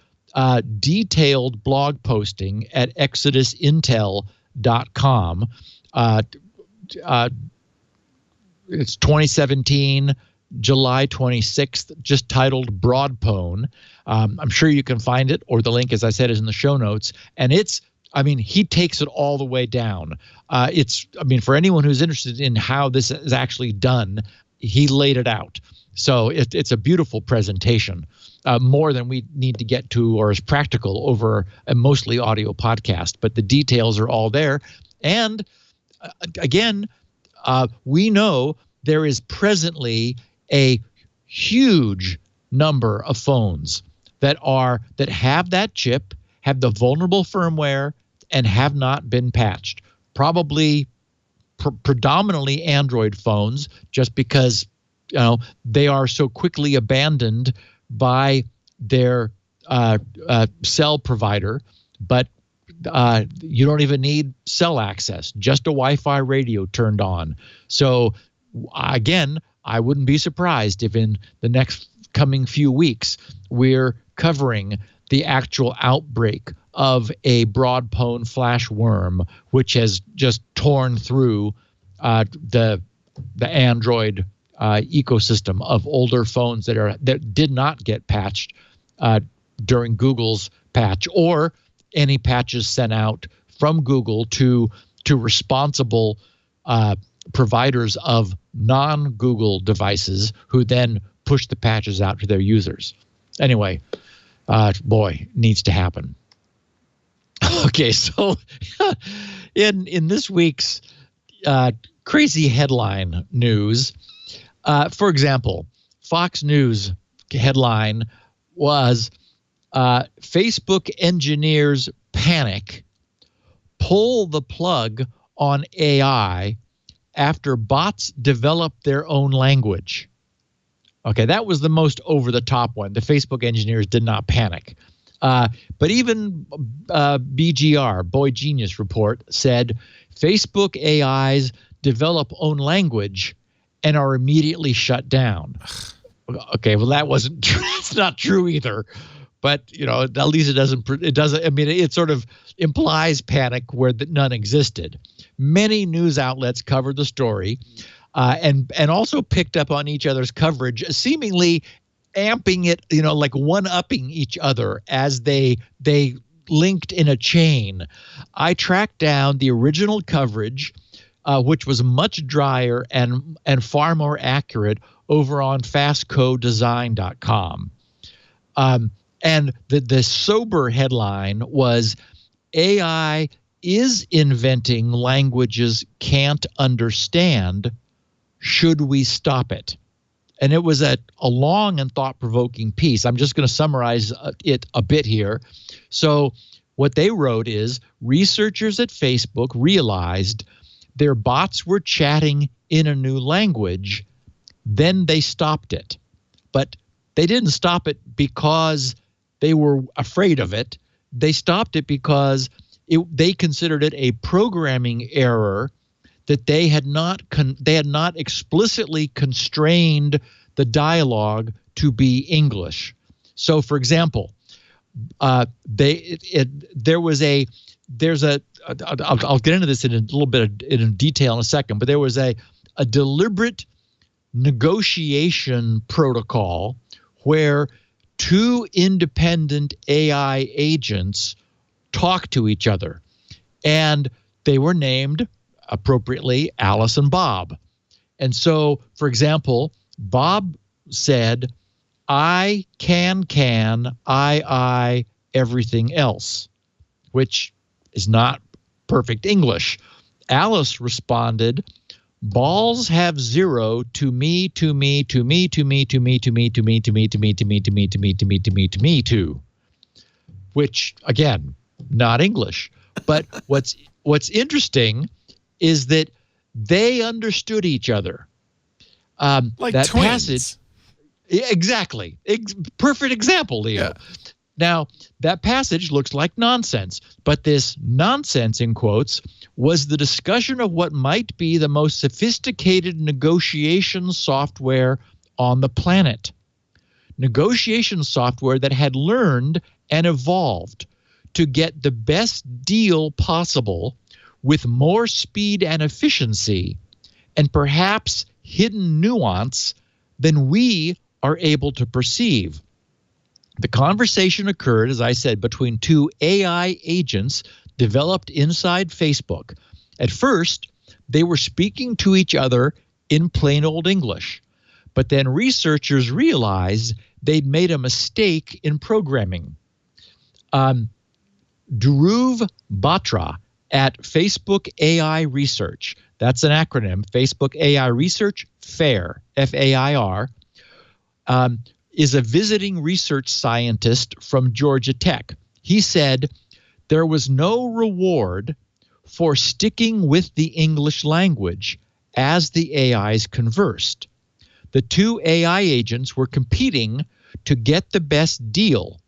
S4: detailed blog posting at exodusintel.com. It's 2017, July 26th, just titled Broadpwn. I'm sure you can find it, or the link, as I said, is in the show notes. And he takes it all the way down. For anyone who's interested in how this is actually done, he laid it out. So it's a beautiful presentation, more than we need to get to or is practical over a mostly audio podcast. But the details are all there. And again, we know there is presently a huge number of phones that have that chip, have the vulnerable firmware, and have not been patched. Probably predominantly Android phones, just because they are so quickly abandoned by their cell provider. But you don't even need cell access, just a Wi-Fi radio turned on. So again, I wouldn't be surprised if in the next coming few weeks we're covering the actual outbreak of a Broadpwn flash worm, which has just torn through the Android ecosystem of older phones that did not get patched during Google's patch, or any patches sent out from Google to responsible providers of non-Google devices, who then push the patches out to their users. Anyway, needs to happen. Okay, so in this week's crazy headline news, for example, Fox News headline was Facebook engineers panic, pull the plug on AI after bots develop their own language. Okay, that was the most over-the-top one. The Facebook engineers did not panic. But even BGR, Boy Genius Report, said Facebook AIs develop own language and are immediately shut down. Okay, well, that wasn't true. It's not true either. But, at least it doesn't, I mean, it sort of implies panic where none existed. Many news outlets covered the story and also picked up on each other's coverage, seemingly amping it, like one-upping each other as they linked in a chain. I tracked down the original coverage, which was much drier and far more accurate over on fastcodedesign.com. And the sober headline was, AI is inventing languages can't understand. Should we stop it? And it was a long and thought-provoking piece. I'm just going to summarize it a bit here. So what they wrote is, researchers at Facebook realized their bots were chatting in a new language. Then they stopped it. But they didn't stop it because they were afraid of it. They stopped it because they considered it a programming error that they had not explicitly constrained the dialogue to be English. So, for example, I'll get into this in a little bit in detail in a second, but there was a deliberate negotiation protocol where two independent AI agents talk to each other, and they were named appropriately Alice and Bob. And so, for example, Bob said, I can, I, everything else, which is not perfect English. Alice responded, balls have zero to me, to me, to me, to me, to me, to me, to me, to me, to me, to me, to me, to me, to me, to me, to me, too. Which, again, not English. But what's interesting is that they understood each other.
S1: Like
S4: that
S1: twins.
S4: passage, exactly. Perfect example, Leo.
S1: Yeah.
S4: Now, that passage looks like nonsense, but this nonsense, in quotes, was the discussion of what might be the most sophisticated negotiation software on the planet. Negotiation software that had learned and evolved to get the best deal possible with more speed and efficiency, and perhaps hidden nuance than we are able to perceive. The conversation occurred, as I said, between two AI agents developed inside Facebook. At first, they were speaking to each other in plain old English, but then researchers realized they'd made a mistake in programming. Dhruv Batra at Facebook AI Research, that's an acronym, Facebook AI Research, FAIR, F-A-I-R, is a visiting research scientist from Georgia Tech. He said there was no reward for sticking with the English language as the AIs conversed. The two AI agents were competing to get the best deal,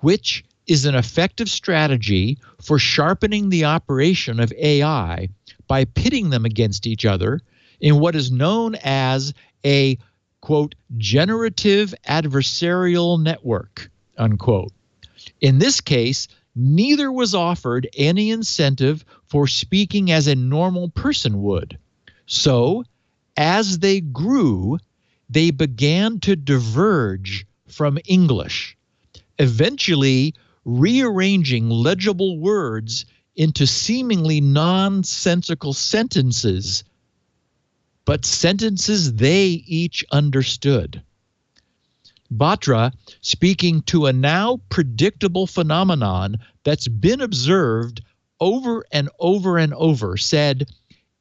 S4: which is an effective strategy for sharpening the operation of AI by pitting them against each other in what is known as a, quote, generative adversarial network, unquote. In this case, neither was offered any incentive for speaking as a normal person would. So, as they grew, they began to diverge from English, eventually rearranging legible words into seemingly nonsensical sentences, but sentences they each understood. Batra, speaking to a now predictable phenomenon that's been observed over and over and over, said,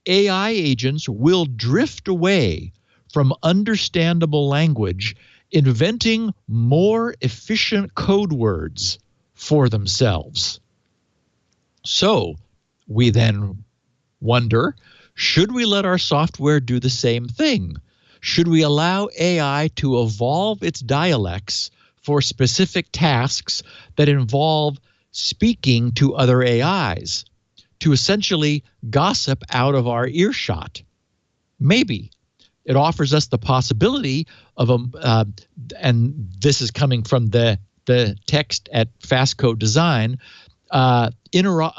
S4: AI agents will drift away from understandable language inventing more efficient code words for themselves. So we then wonder, should we let our software do the same thing? Should we allow AI to evolve its dialects for specific tasks that involve speaking to other AIs, to essentially gossip out of our earshot? Maybe. It offers us the possibility of and this is coming from the text at Fast Code Design, a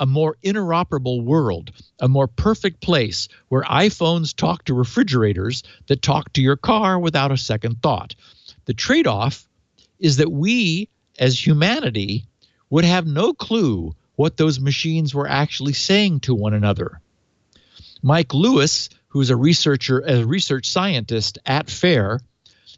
S4: more interoperable world, a more perfect place where iPhones talk to refrigerators that talk to your car without a second thought. The trade-off is that we, as humanity, would have no clue what those machines were actually saying to one another. Mike Lewis, who's a research scientist at FAIR,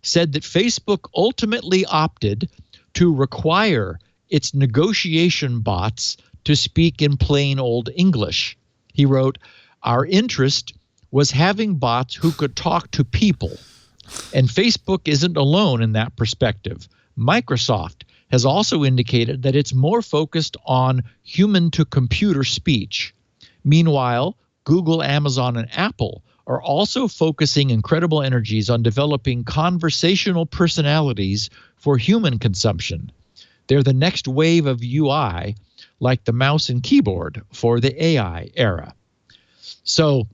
S4: said that Facebook ultimately opted to require its negotiation bots to speak in plain old English. He wrote, "Our interest was having bots who could talk to people. And Facebook isn't alone in that perspective. Microsoft has also indicated that it's more focused on human-to-computer speech. Meanwhile, Google, Amazon, and Apple are also focusing incredible energies on developing conversational personalities for human consumption. They're the next wave of UI, like the mouse and keyboard for the AI era." So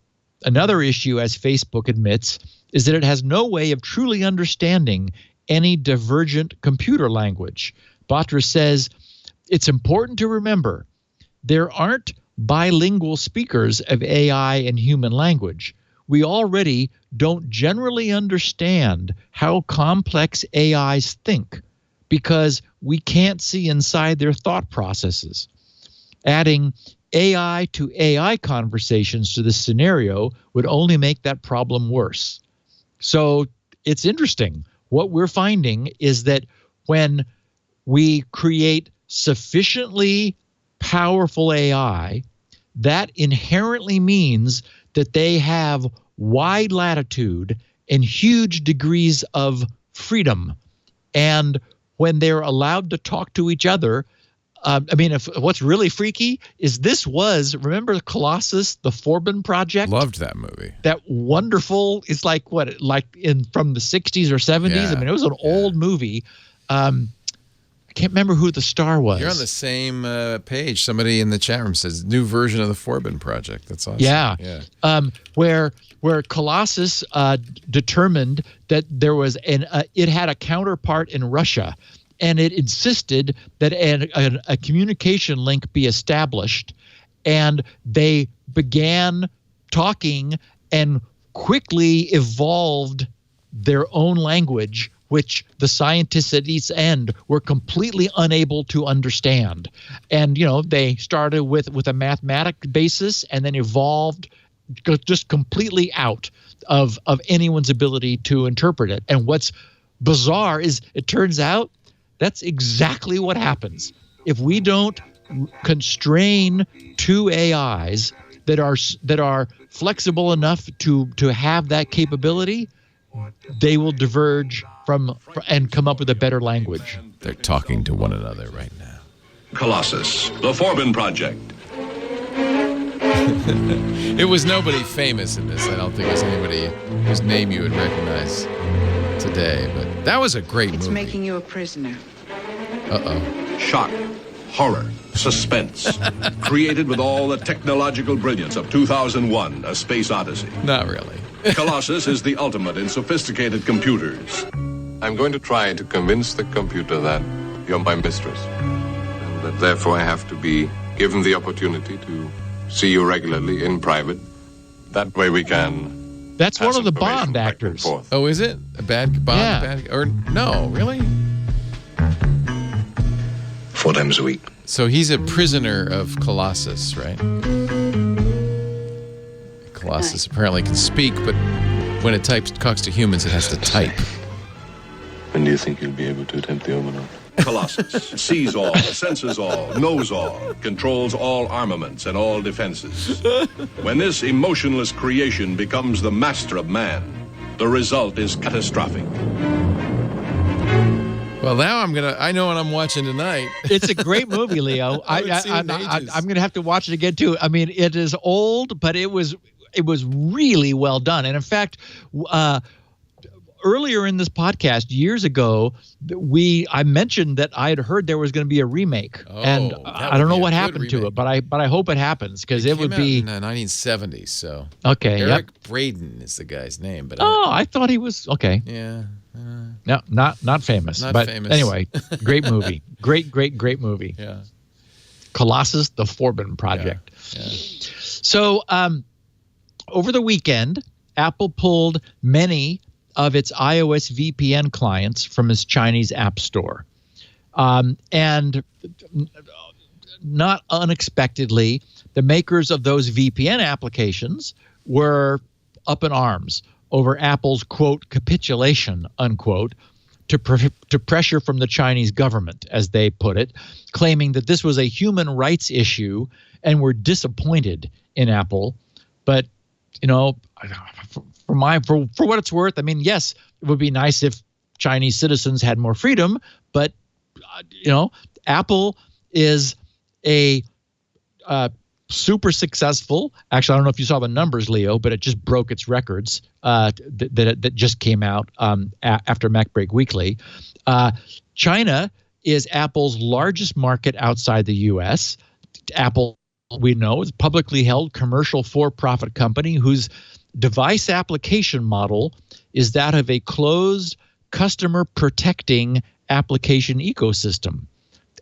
S4: another issue, as Facebook admits, is that it has no way of truly understanding any divergent computer language. Batra says, "It's important to remember there aren't bilingual speakers of AI and human language. We already don't generally understand how complex AIs think because we can't see inside their thought processes. Adding AI to AI conversations to this scenario would only make that problem worse." So it's interesting. What we're finding is that when we create sufficiently powerful AI, that inherently means that they have wide latitude and huge degrees of freedom. And when they're allowed to talk to each other, what's really freaky is remember Colossus, the Forbin project?
S1: Loved that movie.
S4: That wonderful, it's from the 60s or 70s.
S1: Yeah,
S4: It was an old movie. I can't remember who the star was.
S1: You're on the same page. Somebody in the chat room says new version of the Forbin project. That's awesome.
S4: Yeah. Where Colossus determined that there was it had a counterpart in Russia, and it insisted that a communication link be established, and they began talking and quickly evolved their own language, which the scientists at its end were completely unable to understand. And, they started with a mathematic basis and then evolved just completely out of anyone's ability to interpret it. And what's bizarre is it turns out that's exactly what happens. If we don't constrain two AIs that are flexible enough to have that capability, they will diverge and come up with a better language.
S1: They're talking to one another right now.
S5: Colossus, the Forbin project.
S1: It was nobody famous in this. I don't think it was anybody whose name you would recognize today, but that was a great movie.
S6: It's making you a prisoner.
S1: Uh-oh.
S5: Shock, horror, suspense. Created with all the technological brilliance of 2001, A Space Odyssey.
S1: Not really.
S5: Colossus is the ultimate in sophisticated computers.
S7: I'm going to try to convince the computer that you're my mistress, and that therefore I have to be given the opportunity to see you regularly in private. That way we can...
S4: That's one of the Bond actors.
S1: Oh, is it? A bad Bond?
S4: Yeah.
S1: Bad, or no, really?
S5: 4 times a week.
S1: So he's a prisoner of Colossus, right? Colossus apparently can speak, but when it talks to humans, it has to type.
S7: When do you think you'll be able to attempt the overload?
S5: Colossus sees all, senses all, knows all, controls all armaments and all defenses. When this emotionless creation becomes the master of man, the result is catastrophic.
S1: Well, now I know what I'm watching tonight.
S4: It's a great movie, Leo.
S1: I haven't seen it in ages.
S4: I'm going to have to watch it again too. I mean, it is old, but it was really well done. And in fact, earlier in this podcast, years ago, I mentioned that I had heard there was going to be a remake, and I don't know what happened to it, but I hope it happens because it would be
S1: in the 1970s. So
S4: okay.
S1: Eric Braeden is the guy's name, but
S4: I thought he was okay.
S1: Yeah.
S4: No, not famous. But famous. Anyway, great movie. Great movie.
S1: Yeah.
S4: Colossus, the Forbin Project.
S1: Yeah.
S4: So over the weekend, Apple pulled many of its iOS VPN clients from its Chinese app store. And not unexpectedly, the makers of those VPN applications were up in arms over Apple's, quote, capitulation, unquote, to pressure from the Chinese government, as they put it, claiming that this was a human rights issue and were disappointed in Apple. But, you know, for what it's worth, I mean, yes, it would be nice if Chinese citizens had more freedom, but you know, Apple is a super successful. Actually, I don't know if you saw the numbers, Leo, but it just broke its records that just came out after MacBreak Weekly. China is Apple's largest market outside the U.S. Apple, we know, is a publicly held commercial for-profit company whose device application model is that of a closed, customer-protecting application ecosystem.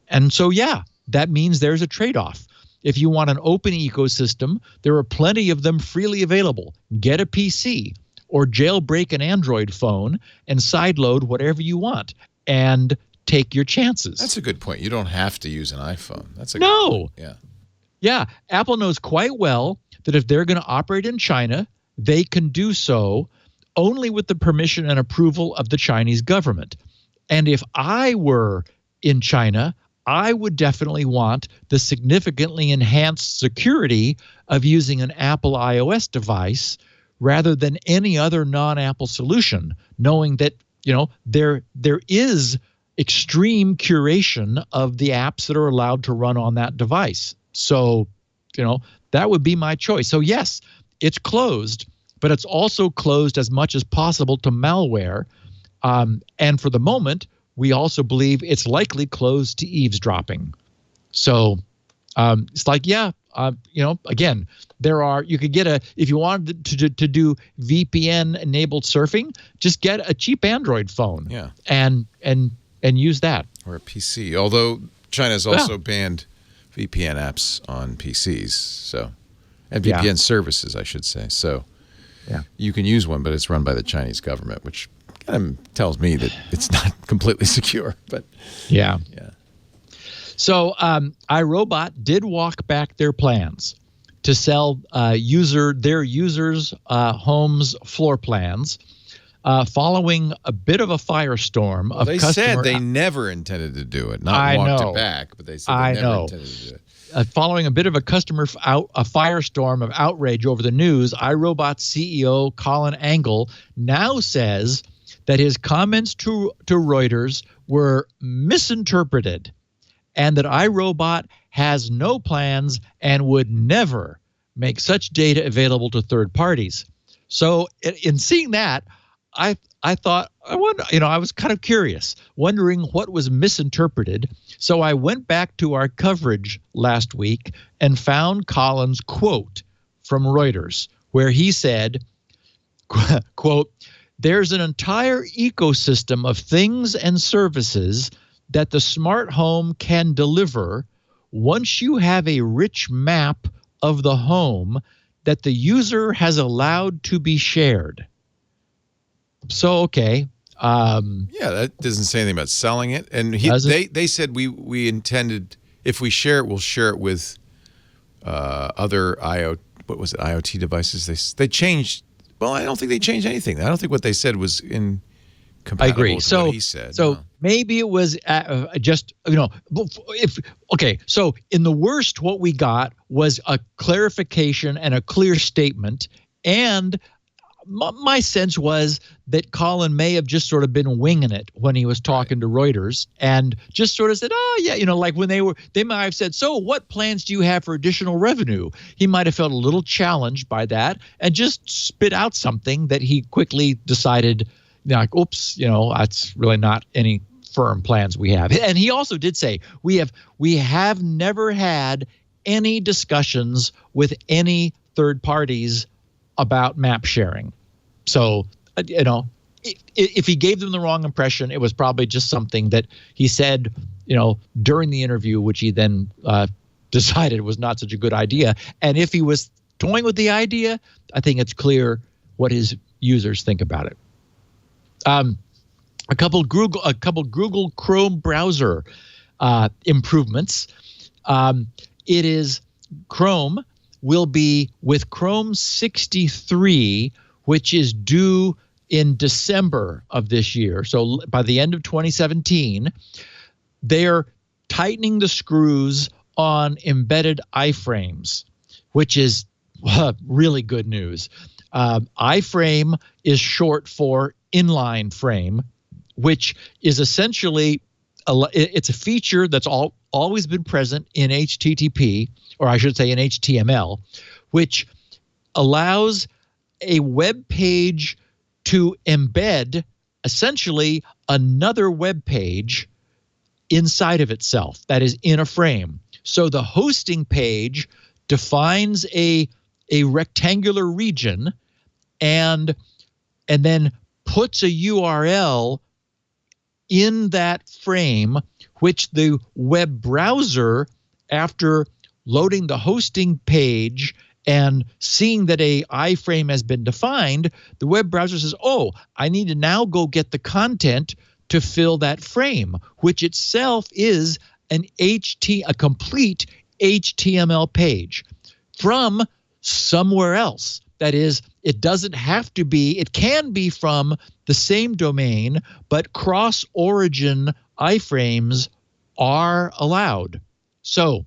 S4: And so, yeah, that means there's a trade-off. If you want an open ecosystem, there are plenty of them freely available. Get a PC or jailbreak an Android phone and sideload whatever you want and take your chances.
S1: That's a good point. You don't have to use an iPhone. That's a
S4: no.
S1: Good point. Yeah.
S4: Yeah, Apple knows quite well that if they're going to operate in China, they can do so only with the permission and approval of the Chinese government. And if I were in China, I would definitely want the significantly enhanced security of using an Apple iOS device rather than any other non-Apple solution, knowing that, you know, there is extreme curation of the apps that are allowed to run on that device. So, you know, that would be my choice. So, yes, it's closed, but it's also closed as much as possible to malware. And for the moment, we also believe it's likely closed to eavesdropping. So it's like, yeah, you know, again, you could get if you wanted to do VPN enabled surfing, just get a cheap Android phone.
S1: Yeah.
S4: And use that.
S1: Or a PC. Although China's also banned VPN apps on PCs. So, and VPN services, I should say. So you can use one, but it's run by the Chinese government, which kind of tells me that it's not completely secure. But
S4: yeah. So iRobot did walk back their plans to sell their users' homes floor plans following a bit of a firestorm of
S1: they said they never intended to do it. Not walked it back, but they said they never intended to do it. Following a bit of a
S4: firestorm of outrage over the news, iRobot CEO Colin Angle now says that his comments to Reuters were misinterpreted and that iRobot has no plans and would never make such data available to third parties. So in seeing that, I thought, I was kind of curious, wondering what was misinterpreted. So I went back to our coverage last week and found Colin's quote from Reuters, where he said, quote, "There's an entire ecosystem of things and services that the smart home can deliver once you have a rich map of the home that the user has allowed to be shared." So, okay.
S1: That doesn't say anything about selling it. And they said we intended, if we share it, we'll share it with other IoT devices. They changed. Well, I don't think they changed anything. I don't think what they said was incompatible
S4: I agree.
S1: with
S4: so,
S1: what he said.
S4: So maybe it was just, so in the worst, what we got was a clarification and a clear statement. And my sense was that Colin may have just sort of been winging it when he was talking to Reuters and just sort of said, oh, yeah, like when they might have said, so what plans do you have for additional revenue? He might have felt a little challenged by that and just spit out something that he quickly decided, like, oops, that's really not any firm plans we have. And he also did say, we have never had any discussions with any third parties about map sharing. So, if he gave them the wrong impression, it was probably just something that he said, during the interview, which he then decided was not such a good idea. And if he was toying with the idea, I think it's clear what his users think about it. A couple Google Chrome browser improvements. It is Chrome will be with Chrome 63, which is due in December of this year. So by the end of 2017, they're tightening the screws on embedded iframes, which is really good news. Iframe is short for inline frame, which is essentially it's a feature that's always been present in HTTP, or I should say in HTML, which allows a web page to embed essentially another web page inside of itself, that is in a frame. So the hosting page defines a rectangular region and then puts a URL in that frame, which the web browser, after loading the hosting page and seeing that a iframe has been defined, the web browser says, oh, I need to now go get the content to fill that frame, which itself is a complete HTML page from somewhere else. That is, it doesn't have to be, it can be from the same domain, but cross-origin iframes are allowed. So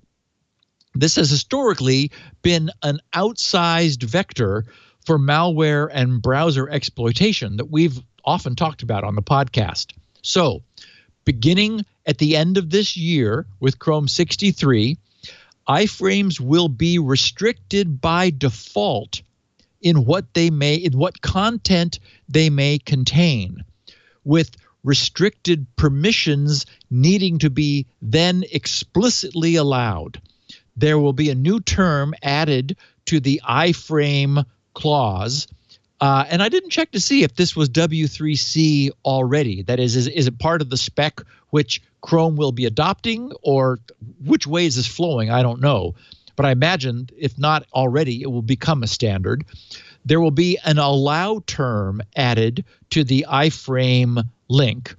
S4: this has historically been an outsized vector for malware and browser exploitation that we've often talked about on the podcast. So beginning at the end of this year with Chrome 63, iframes will be restricted by default in what content they may contain, with restricted permissions needing to be then explicitly allowed. There will be a new term added to the iframe clause. And I didn't check to see if this was W3C already. That is it part of the spec which Chrome will be adopting, or which way is this flowing? I don't know. But I imagine, if not already, it will become a standard. There will be an allow term added to the iframe link,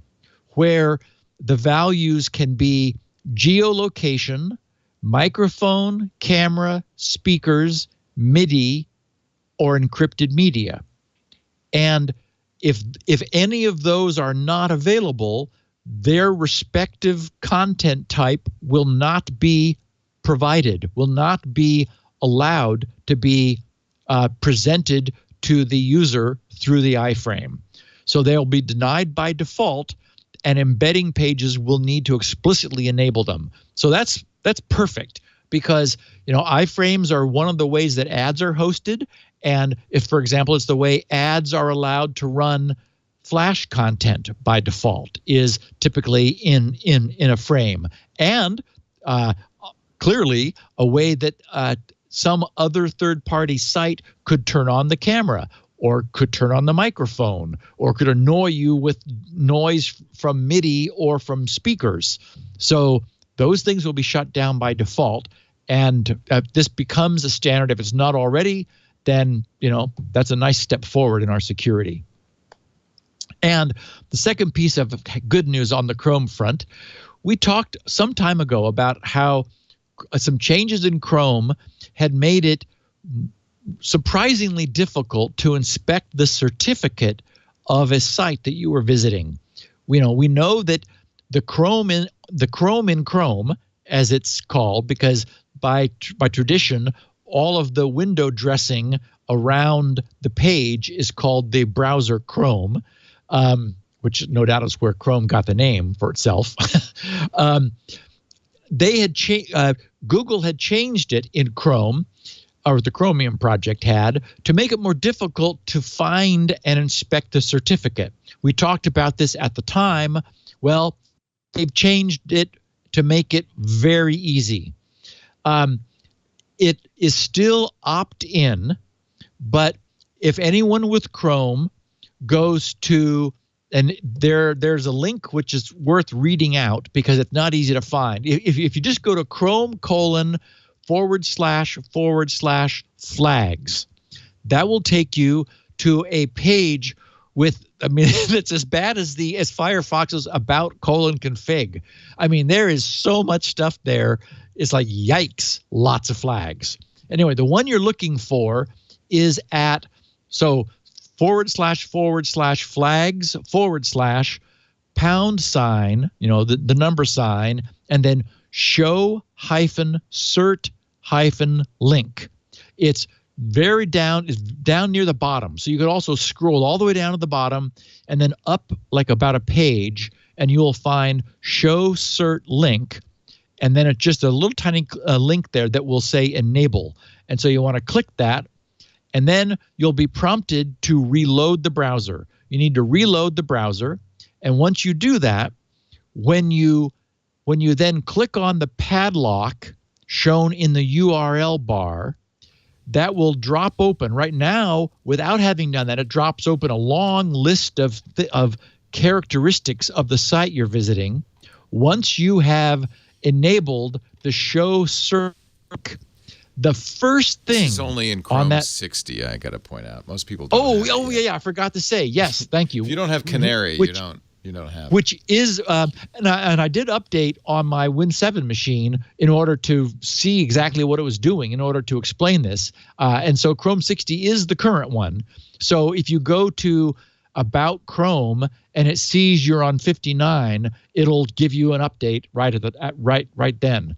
S4: where the values can be geolocation, microphone, camera, speakers, MIDI, or encrypted media. And if any of those are not available, their respective content type will not be provided, will not be allowed to be presented to the user through the iframe. So they'll be denied by default, and embedding pages will need to explicitly enable them. So that's perfect, because iframes are one of the ways that ads are hosted. And if, for example, it's the way ads are allowed to run Flash content by default, is typically in a frame. And clearly a way that some other third-party site could turn on the camera, or could turn on the microphone, or could annoy you with noise from MIDI or from speakers. So those things will be shut down by default. And this becomes a standard. If it's not already, then that's a nice step forward in our security. And the second piece of good news on the Chrome front, we talked some time ago about how some changes in Chrome had made it surprisingly difficult to inspect the certificate of a site that you were visiting. We know that the Chrome in Chrome, as it's called, because by tradition, all of the window dressing around the page is called the browser Chrome, which no doubt is where Chrome got the name for itself. Google had changed it in Chrome, or the Chromium project had, to make it more difficult to find and inspect the certificate. We talked about this at the time. Well, they've changed it to make it very easy. It is still opt-in, but if anyone with Chrome goes to, and there's a link which is worth reading out because it's not easy to find. If you just go to Chrome://flags, that will take you to a page with, I mean, it's as bad as Firefox's about::config. I mean, there is so much stuff there. It's like, yikes, lots of flags. Anyway, the one you're looking for is at, so //flags /, the number sign, and then show-cert-link. It's very down, is down near the bottom. So you could also scroll all the way down to the bottom and then up like about a page, and you'll find show cert link. And then it's just a little tiny link there that will say enable. And so you want to click that, and then you'll be prompted to reload the browser. You need to reload the browser. And once you do that, when you then click on the padlock shown in the URL bar, that will drop open. Right now, without having done that, it drops open a long list of characteristics of the site you're visiting. Once you have enabled the show cert, the first thing
S1: this is only in Chrome 60, I got to point out. Most people don't.
S4: Yeah, I forgot to say. Yes, thank you.
S1: If you don't have Canary, you don't have.
S4: Which is and I did update on my Win7 machine in order to see exactly what it was doing in order to explain this. And so Chrome 60 is the current one. So if you go to About Chrome and it sees you're on 59, it'll give you an update right then.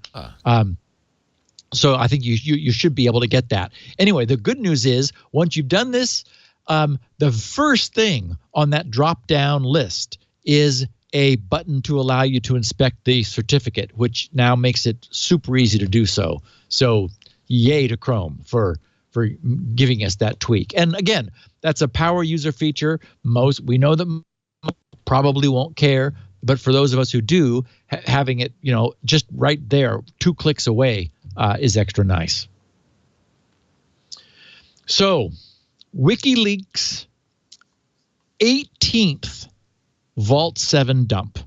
S4: So I think you should be able to get that. Anyway, the good news is once you've done this, the first thing on that drop-down list is a button to allow you to inspect the certificate, which now makes it super easy to do so. So yay to Chrome for giving us that tweak. And again, that's a power user feature. We know that most probably won't care, but for those of us who do, having it just right there, 2 clicks away, is extra nice. So, WikiLeaks' 18th Vault-7 dump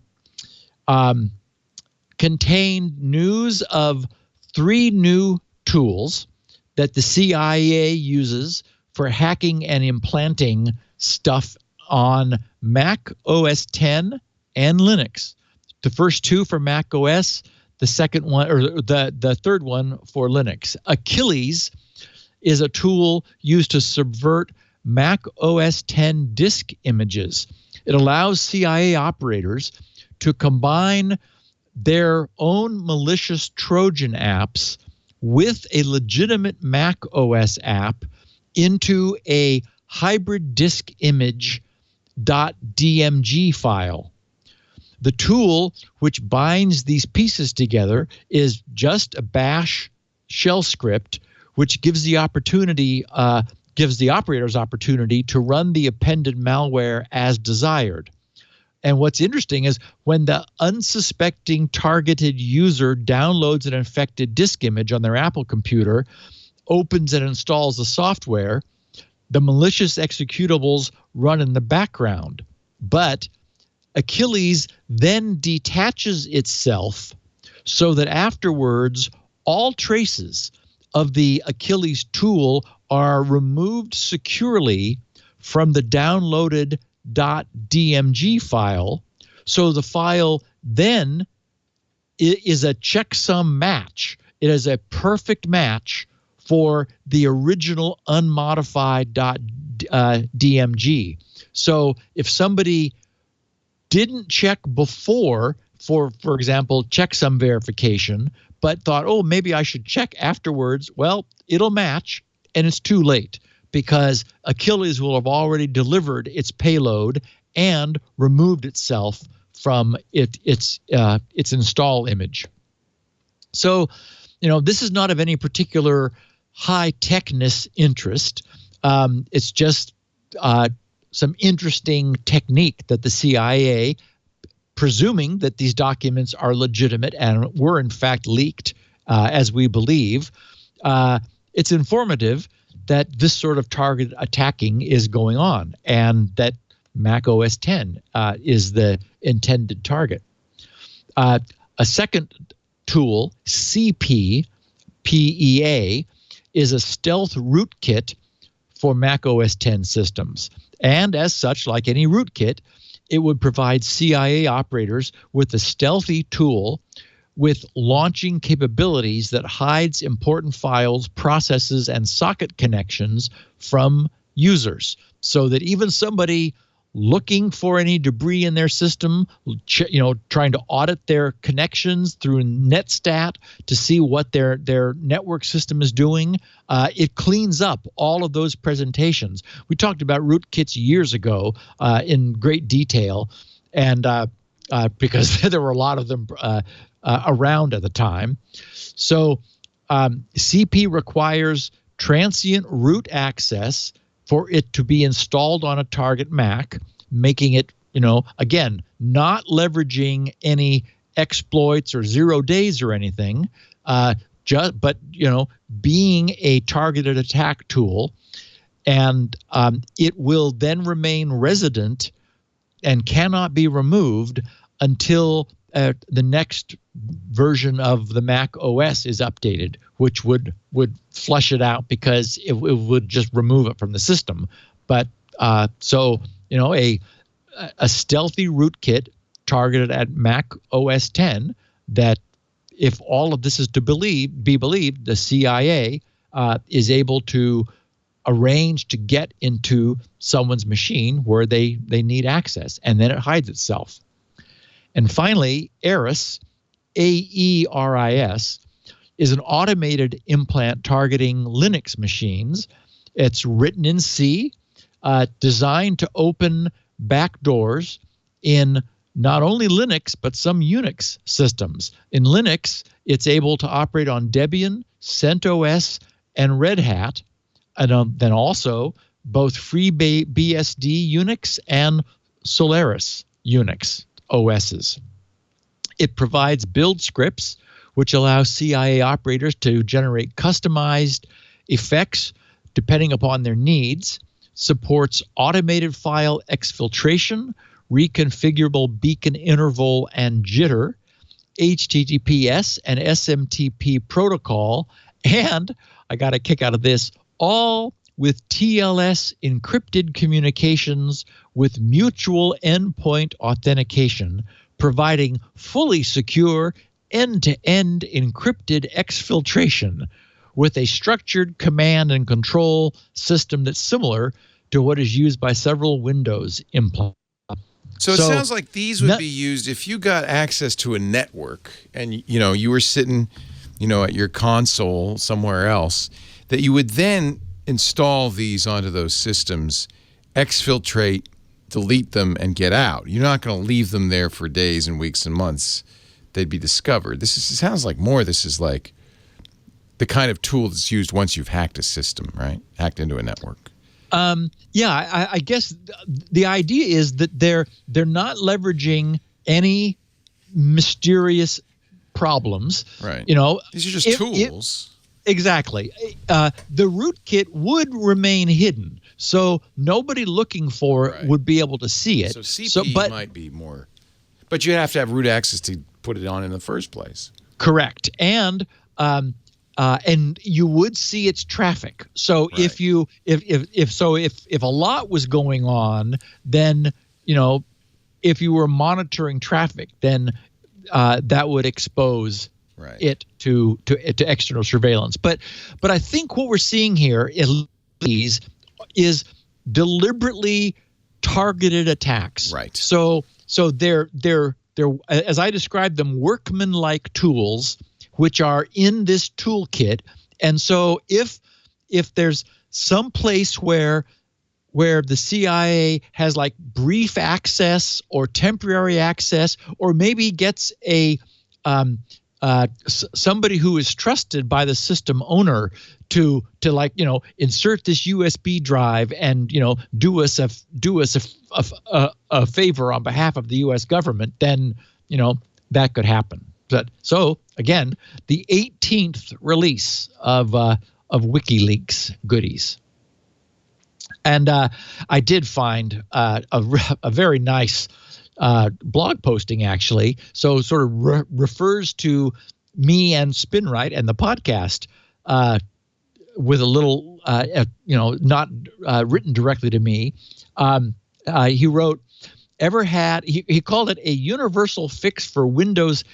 S4: contained news of 3 new tools that the CIA uses for hacking and implanting stuff on Mac OS X and Linux. The first 2 for Mac OS, the second one, or the third one for Linux. Achilles is a tool used to subvert Mac OS X disk images. It allows CIA operators to combine their own malicious Trojan apps with a legitimate Mac OS app into a hybrid disk image .dmg file. The tool which binds these pieces together is just a bash shell script, which gives the operators opportunity to run the appended malware as desired. And what's interesting is when the unsuspecting targeted user downloads an infected disk image on their Apple computer, opens and installs the software, the malicious executables run in the background. But Achilles then detaches itself so that afterwards all traces of the Achilles tool are removed securely from the downloaded .dmg file. So the file then is a checksum match. It is a perfect match for the original unmodified .dmg. So if somebody didn't check before for example, checksum verification, but thought, oh, maybe I should check afterwards, well, it'll match and it's too late. because Achilles will have already delivered its payload and removed itself from its install image. So, this is not of any particular high-techness interest. It's just some interesting technique that the CIA, presuming that these documents are legitimate and were in fact leaked, as we believe, it's informative that this sort of targeted attacking is going on, and that Mac OS X is the intended target. A second tool, CP, PEA, is a stealth rootkit for Mac OS X systems. And as such, like any rootkit, it would provide CIA operators with a stealthy tool with launching capabilities that hides important files, processes, and socket connections from users, so that even somebody looking for any debris in their system, trying to audit their connections through Netstat to see what their network system is doing, it cleans up all of those presentations. We talked about rootkits years ago in great detail, and because there were a lot of them around at the time. So CP requires transient root access for it to be installed on a target Mac, making it, again, not leveraging any exploits or 0 days or anything, but being a targeted attack tool. And it will then remain resident and cannot be removed until the next version of the Mac OS is updated, which would flush it out because it would just remove it from the system. But so a stealthy rootkit targeted at Mac OS X that, if all of this is to be believed, the CIA is able to arrange to get into someone's machine where they need access, and then it hides itself. And finally, AERIS, AERIS, is an automated implant targeting Linux machines. It's written in C, designed to open backdoors in not only Linux, but some Unix systems. In Linux, it's able to operate on Debian, CentOS, and Red Hat, and then also both FreeBSD Unix and Solaris Unix OSs. It provides build scripts, which allow CIA operators to generate customized effects depending upon their needs, supports automated file exfiltration, reconfigurable beacon interval and jitter, HTTPS and SMTP protocol, and I got a kick out of this, all with TLS encrypted communications with mutual endpoint authentication, providing fully secure end-to-end encrypted exfiltration with a structured command and control system that's similar to what is used by several Windows implants.
S1: So it sounds like these would be used if you got access to a network and you were sitting at your console somewhere else, that you would then install these onto those systems, exfiltrate, delete them, and get out. You're not going to leave them there for days and weeks and months. They'd be discovered. It sounds like this is like the kind of tool that's used once you've hacked a system, right? Hacked into a network.
S4: Yeah, I guess the idea is that they're not leveraging any mysterious problems.
S1: Right. These are just tools.
S4: Exactly. The rootkit would remain hidden, so nobody looking for it would be able to see it.
S1: So CP might be more, but you have to have root access to put it on in the first place.
S4: Correct. And you would see its traffic. So
S1: right.
S4: if a lot was going on, then if you were monitoring traffic, then that would expose it to external surveillance. But I think what we're seeing here is deliberately targeted attacks.
S1: Right.
S4: So they're as I described them, workman-like tools which are in this toolkit. And so if there's some place where the CIA has like brief access or temporary access, or maybe gets a somebody who is trusted by the system owner to like, insert this USB drive and, do us a favor on behalf of the U.S. government, then, that could happen. But so again, the 18th release of WikiLeaks goodies. And I did find a very nice blog posting, actually. So sort of refers to me and Spinrite and the podcast with a little, not written directly to me. He wrote, he called it a universal fix for Windows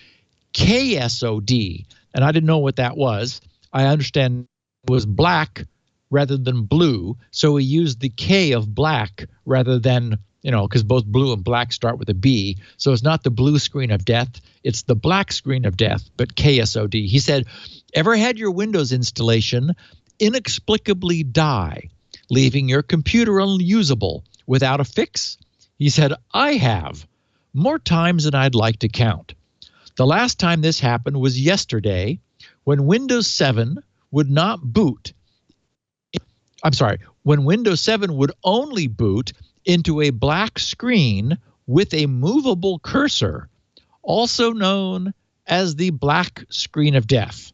S4: KSOD. And I didn't know what that was. I understand it was black rather than blue. So he used the K of black rather than, because both blue and black start with a B. So it's not the blue screen of death. It's the black screen of death, but KSOD. He said, ever had your Windows installation inexplicably die, leaving your computer unusable without a fix? He said, I have, more times than I'd like to count. The last time this happened was yesterday when Windows 7 would not boot. When Windows 7 would only boot into a black screen with a movable cursor, also known as the black screen of death.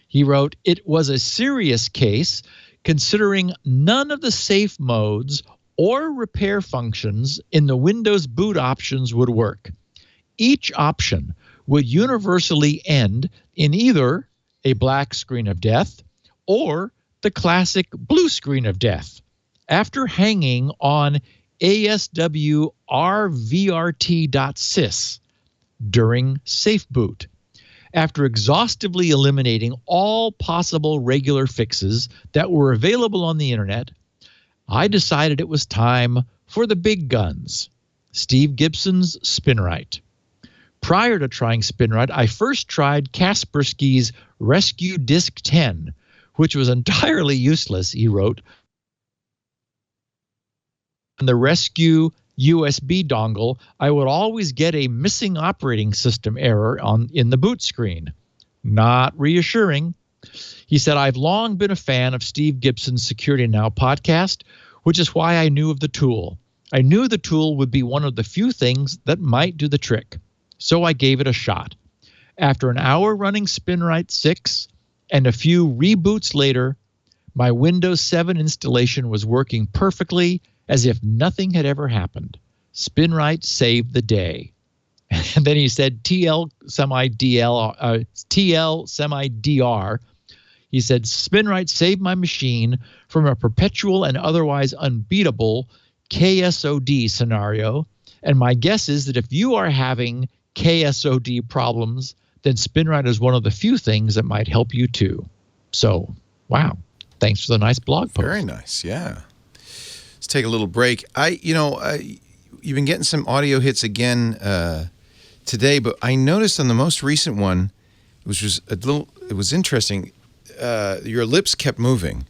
S4: He wrote, it was a serious case considering none of the safe modes or repair functions in the Windows boot options would work. Each option would universally end in either a black screen of death or the classic blue screen of death after hanging on ASWRVRT.sys during safe boot. After exhaustively eliminating all possible regular fixes that were available on the internet, I decided it was time for the big guns, Steve Gibson's Spinrite. Prior to trying Spinrite, I first tried Kaspersky's Rescue Disk 10, which was entirely useless, he wrote. And the Rescue USB dongle, I would always get a missing operating system error in the boot screen. Not reassuring. He said, I've long been a fan of Steve Gibson's Security Now podcast, which is why I knew of the tool. I knew the tool would be one of the few things that might do the trick. So I gave it a shot. After an hour running Spinrite 6 and a few reboots later, my Windows 7 installation was working perfectly as if nothing had ever happened. Spinrite saved the day. And then he said TL semi-DR. He said, Spinrite saved my machine from a perpetual and otherwise unbeatable KSOD scenario. And my guess is that if you are having KSOD problems, then Spinrite is one of the few things that might help you too. So, wow. Thanks for the nice blog post.
S1: Very nice, yeah. Let's take a little break. You've been getting some audio hits again today, but I noticed on the most recent one, it was interesting. Your lips kept moving.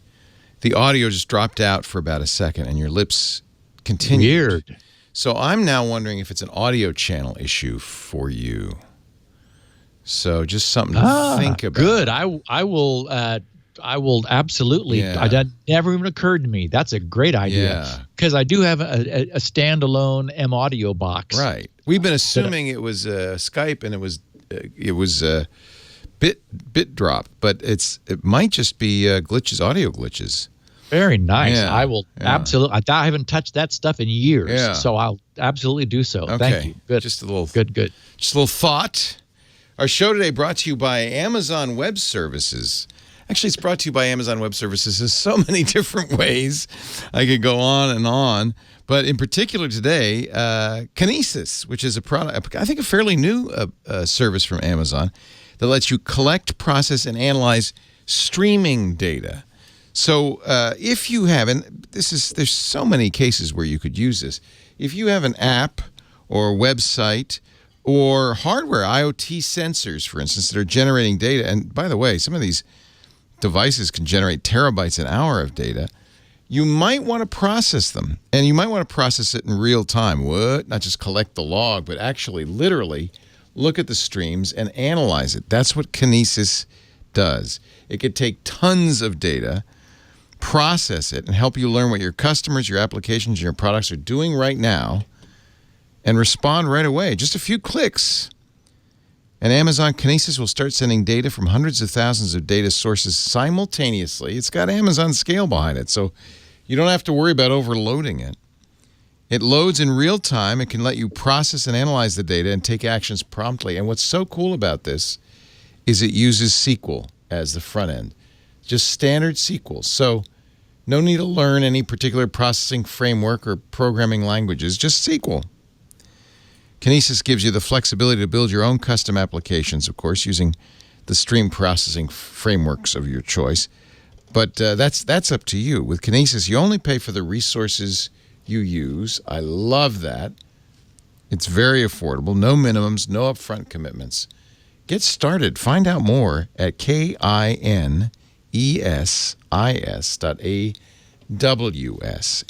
S1: The audio just dropped out for about a second, and your lips continued.
S4: Weird.
S1: So I'm now wondering if it's an audio channel issue for you. So just something to think about.
S4: Good. I will absolutely.
S1: Yeah.
S4: That never even occurred to me. That's a great idea. Because I do have a standalone M audio box.
S1: Right. We've been assuming it was Skype and it was bit drop, but it might just be glitches, audio glitches.
S4: Very nice.
S1: Yeah,
S4: I will absolutely. I haven't touched that stuff in years, so I'll absolutely do so.
S1: Okay.
S4: Thank you. Good.
S1: Just a little
S4: good.
S1: Just a little thought. Our show today brought to you by Amazon Web Services. Actually, it's brought to you by Amazon Web Services in so many different ways. I could go on and on. But in particular today, Kinesis, which is a product, I think a fairly new service from Amazon that lets you collect, process, and analyze streaming data. So if you have, and there's so many cases where you could use this. If you have an app or a website or hardware, IoT sensors, for instance, that are generating data, and by the way, some of these devices can generate terabytes an hour of data, you might want to process them. And you might want to process it in real time. What? Not just collect the log, but actually literally look at the streams and analyze it. That's what Kinesis does. It could take tons of data, process it, and help you learn what your customers, your applications, and your products are doing right now, and respond right away. Just a few clicks. And Amazon Kinesis will start sending data from hundreds of thousands of data sources simultaneously. It's got Amazon Scale behind it, so you don't have to worry about overloading it. It loads in real time. It can let you process and analyze the data and take actions promptly. And what's so cool about this is it uses SQL as the front end. Just standard SQL. So no need to learn any particular processing framework or programming languages, just SQL. Kinesis gives you the flexibility to build your own custom applications, of course, using the stream processing frameworks of your choice. But that's up to you. With Kinesis, you only pay for the resources you use. I love that. It's very affordable. No minimums, no upfront commitments. Get started. Find out more at kinesis.aws.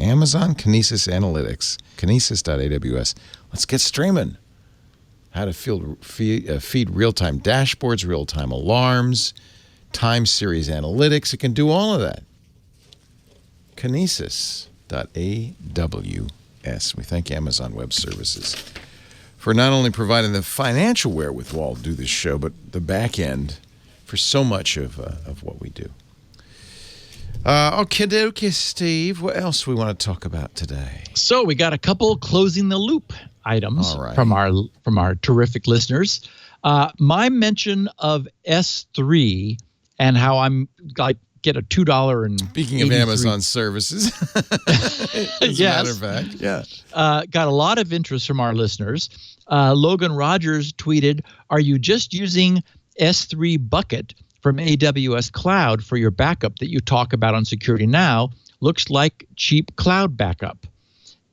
S1: Amazon Kinesis Analytics. Kinesis.aws. Let's get streaming. How to feed real-time dashboards, real-time alarms, time series analytics. It can do all of that. Kinesis.aws. We thank Amazon Web Services for not only providing the financial wherewithal to do this show, but the back end for so much of what we do. Okie dokie, Steve. What else we want to talk about today?
S4: So we got a couple closing the loop items from our terrific listeners. My mention of S3 and how I'm like get a $2 and
S1: speaking of Amazon services, as a matter of fact, yeah,
S4: got a lot of interest from our listeners. Logan Rogers tweeted, "Are you just using S3 bucket from AWS Cloud for your backup that you talk about on Security Now? Looks like cheap cloud backup."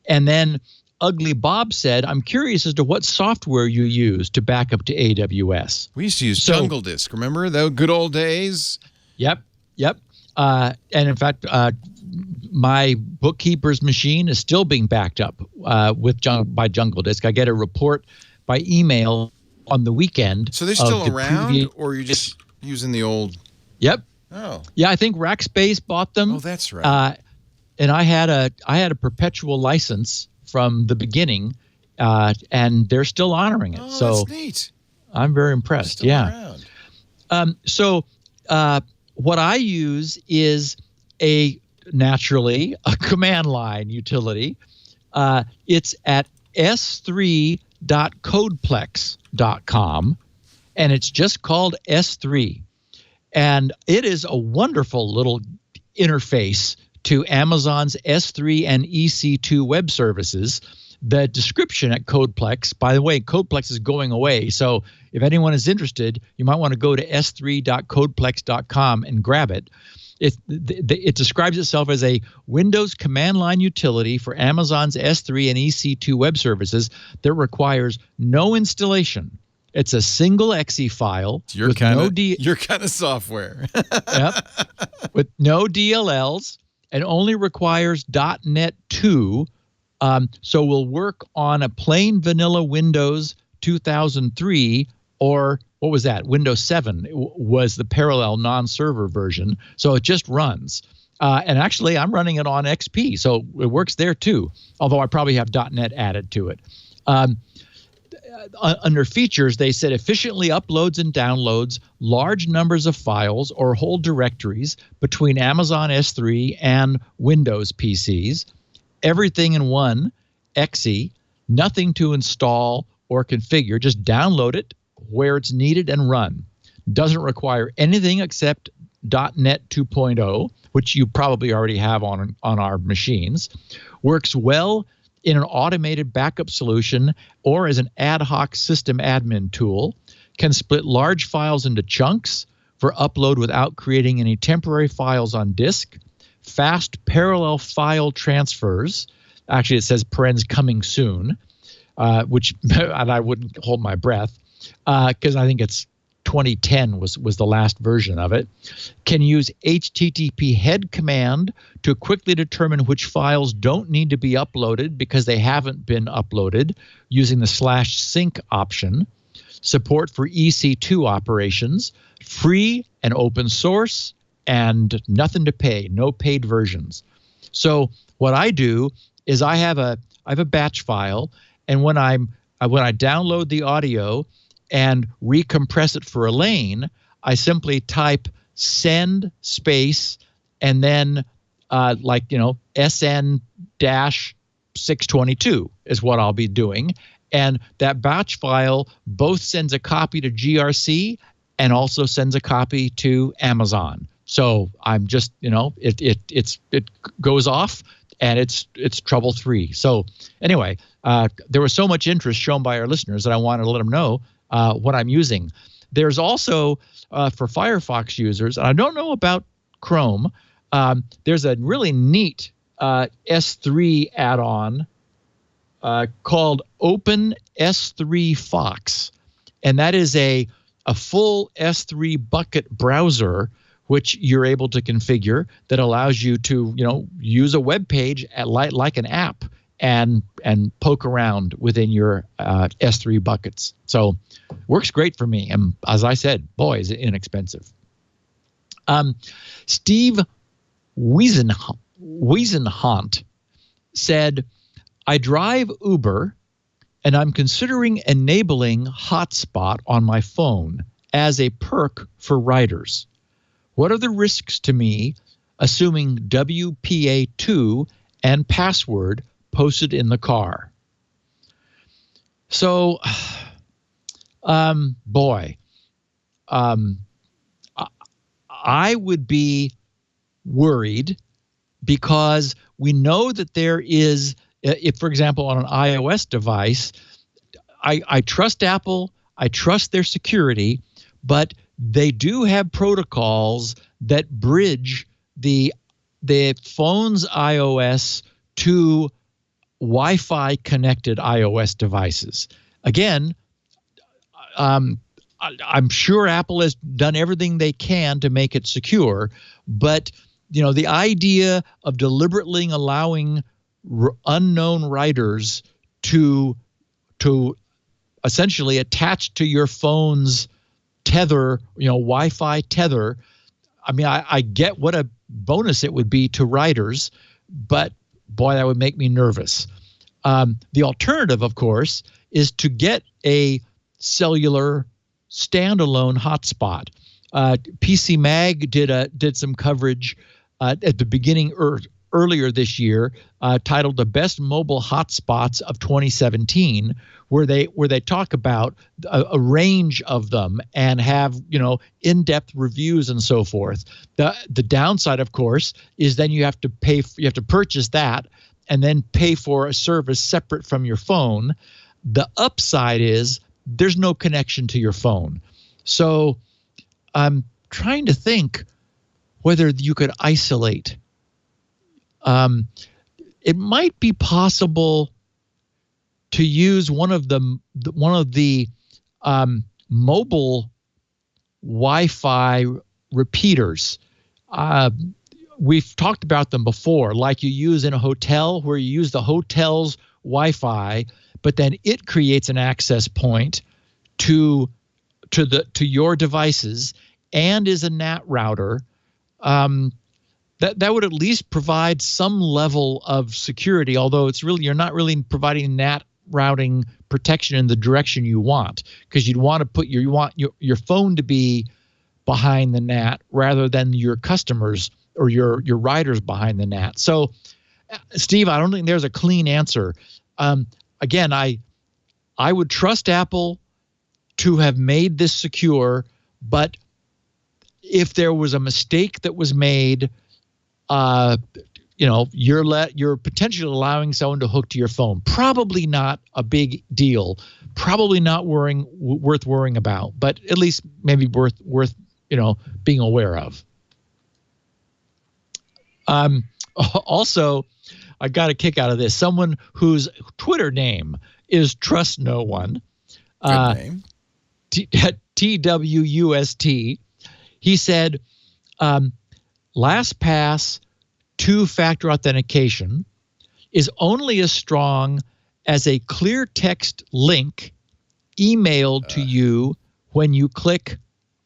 S4: And then Ugly Bob said, "I'm curious as to what software you use to back up to AWS."
S1: We used to use Jungle Disk. Remember those good old days?
S4: Yep. And in fact, my bookkeeper's machine is still being backed up by Jungle Disk. I get a report by email on the weekend.
S1: So they're still around, or you're just using the old?
S4: Yep.
S1: Oh.
S4: Yeah, I think Rackspace bought them.
S1: Oh, that's right.
S4: And I had a perpetual license from the beginning, and they're still honoring it.
S1: Oh,
S4: so
S1: that's neat.
S4: I'm very impressed.
S1: Still around.
S4: So what I use is naturally a command line utility. It's at s3.codeplex.com, and it's just called S3. And it is a wonderful little interface to Amazon's S3 and EC2 web services. The description at Codeplex, by the way, Codeplex is going away. So if anyone is interested, you might want to go to s3.codeplex.com and grab it. It describes itself as a Windows command line utility for Amazon's S3 and EC2 web services that requires no installation. It's a single exe file
S1: your kind of software.
S4: Yep, with no DLLs, and only requires .NET 2. So we'll work on a plain vanilla Windows 2003, or what was that? Windows 7 was the parallel non-server version. So it just runs. And actually, I'm running it on XP, so it works there too, although I probably have .NET added to it. Under features, they said efficiently uploads and downloads large numbers of files or whole directories between Amazon S3 and Windows PCs. Everything in one exe, nothing to install or configure. Just download it where it's needed and run. Doesn't require anything except .NET 2.0, which you probably already have on our machines. Works well in an automated backup solution or as an ad hoc system admin tool. Can split large files into chunks for upload without creating any temporary files on disk. Fast parallel file transfers. Actually, it says parens coming soon, which and I wouldn't hold my breath because I think it's 2010 was the last version of it. Can use HTTP head command to quickly determine which files don't need to be uploaded because they haven't been uploaded using the /sync option. Support for EC2 operations, free and open source, and nothing to pay, no paid versions. So what I do is I have a batch file, and when I download the audio and recompress it for a lane, I simply type send space and then SN-622 is what I'll be doing. And that batch file both sends a copy to GRC and also sends a copy to Amazon. So I'm just, it goes off and it's trouble free. So anyway, there was so much interest shown by our listeners that I wanted to let them know what I'm using. There's also for Firefox users, and I don't know about Chrome, there's a really neat S3 add-on called Open S3 Fox, and that is a full S3 bucket browser which you're able to configure that allows you to use a web page like an app and poke around within your S3 buckets. So works great for me, and as I said, boy, is it inexpensive. Steve Wiesenhant said, I drive Uber, and I'm considering enabling hotspot on my phone as a perk for riders. What are the risks to me, assuming WPA2 and password posted in the car? So, I would be worried because we know that there is, if, for example, on an iOS device, I trust Apple, I trust their security, but they do have protocols that bridge the phone's iOS to Wi-Fi connected iOS devices. Again, I'm sure Apple has done everything they can to make it secure, but the idea of deliberately allowing unknown writers to essentially attach to your phone's tether, Wi-Fi tether. I mean, I get what a bonus it would be to writers, but boy, that would make me nervous. The alternative, of course, is to get a cellular standalone hotspot. PC Mag did some coverage at the beginning earlier this year, titled "The Best Mobile Hotspots of 2017," where they talk about a range of them and have in-depth reviews and so forth. The downside, of course, is then you have to purchase that and then pay for a service separate from your phone. The upside is there's no connection to your phone. So I'm trying to think whether you could isolate. It might be possible to use one of the mobile Wi-Fi repeaters. We've talked about them before, like you use in a hotel, where you use the hotel's Wi-Fi, but then it creates an access point to your devices and is a NAT router. That would at least provide some level of security, although you're not really providing NAT routing protection in the direction you want, because you'd want to put your phone to be behind the NAT rather than your customers or your riders behind the NAT. So, Steve, I don't think there's a clean answer. Again, I would trust Apple to have made this secure, but if there was a mistake that was made, you're potentially allowing someone to hook to your phone. Probably not a big deal. Probably not worth worrying about, but at least maybe worth being aware of. Also, I got a kick out of this. Someone whose Twitter name is Trust No One.
S1: Good name.
S4: TWUST. He said, LastPass two-factor authentication is only as strong as a clear text link emailed to you when you click,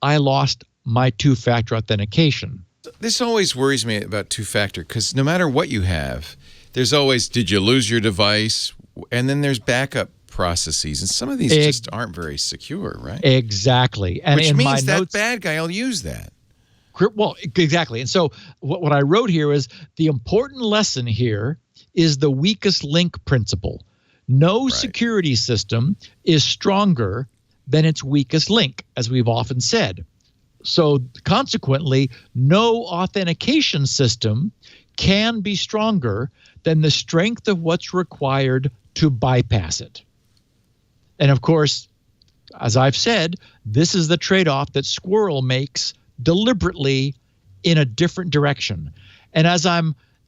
S4: I lost my two-factor authentication.
S1: This always worries me about two-factor because no matter what you have, there's always, did you lose your device? And then there's backup processes. And some of these just aren't very secure, right?
S4: Exactly. And
S1: which
S4: in
S1: means
S4: my
S1: that
S4: notes,
S1: bad guy will use that.
S4: Well, exactly. And so what I wrote here is the important lesson here is the weakest link principle. No security system is stronger than its weakest link, as we've often said. So consequently, no authentication system can be stronger than the strength of what's required to bypass it. And of course, as I've said, this is the trade-off that Squirrel makes deliberately in a different direction. And as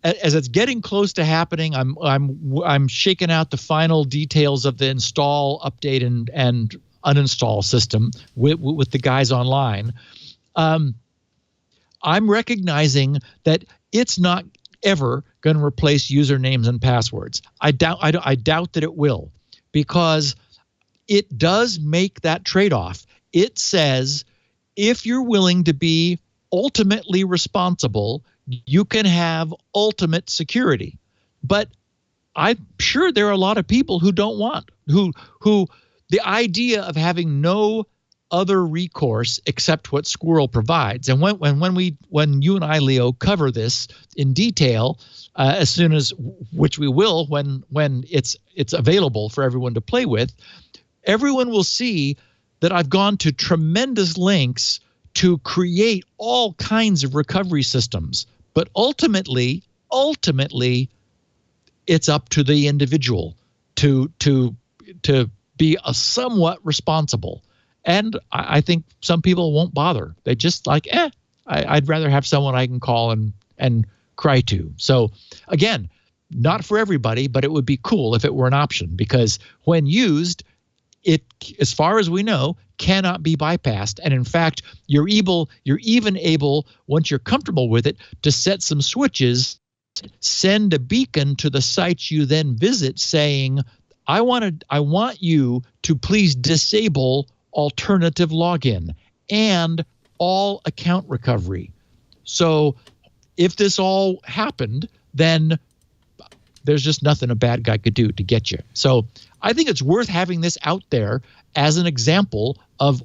S4: it's getting close to happening, I'm shaking out the final details of the install, update, and uninstall system with the guys online. I'm recognizing that it's not ever going to replace usernames and passwords. I doubt that it will, because it does make that trade-off. It says if you're willing to be ultimately responsible, you can have ultimate security. But I'm sure there are a lot of people who don't want, who the idea of having no other recourse except what Squirrel provides. And when you and I, Leo, cover this in detail, as soon as, which we will when it's available for everyone to play with, everyone will see that I've gone to tremendous lengths to create all kinds of recovery systems. But ultimately, it's up to the individual to be a somewhat responsible. And I think some people won't bother. They just like, I'd rather have someone I can call and cry to. So again, not for everybody, but it would be cool if it were an option, because when used, it, as far as we know, cannot be bypassed. And in fact, you're even able, once you're comfortable with it, to set some switches, send a beacon to the sites you then visit saying, I want you to please disable alternative login and all account recovery. So if this all happened, then there's just nothing a bad guy could do to get you. So I think it's worth having this out there as an example of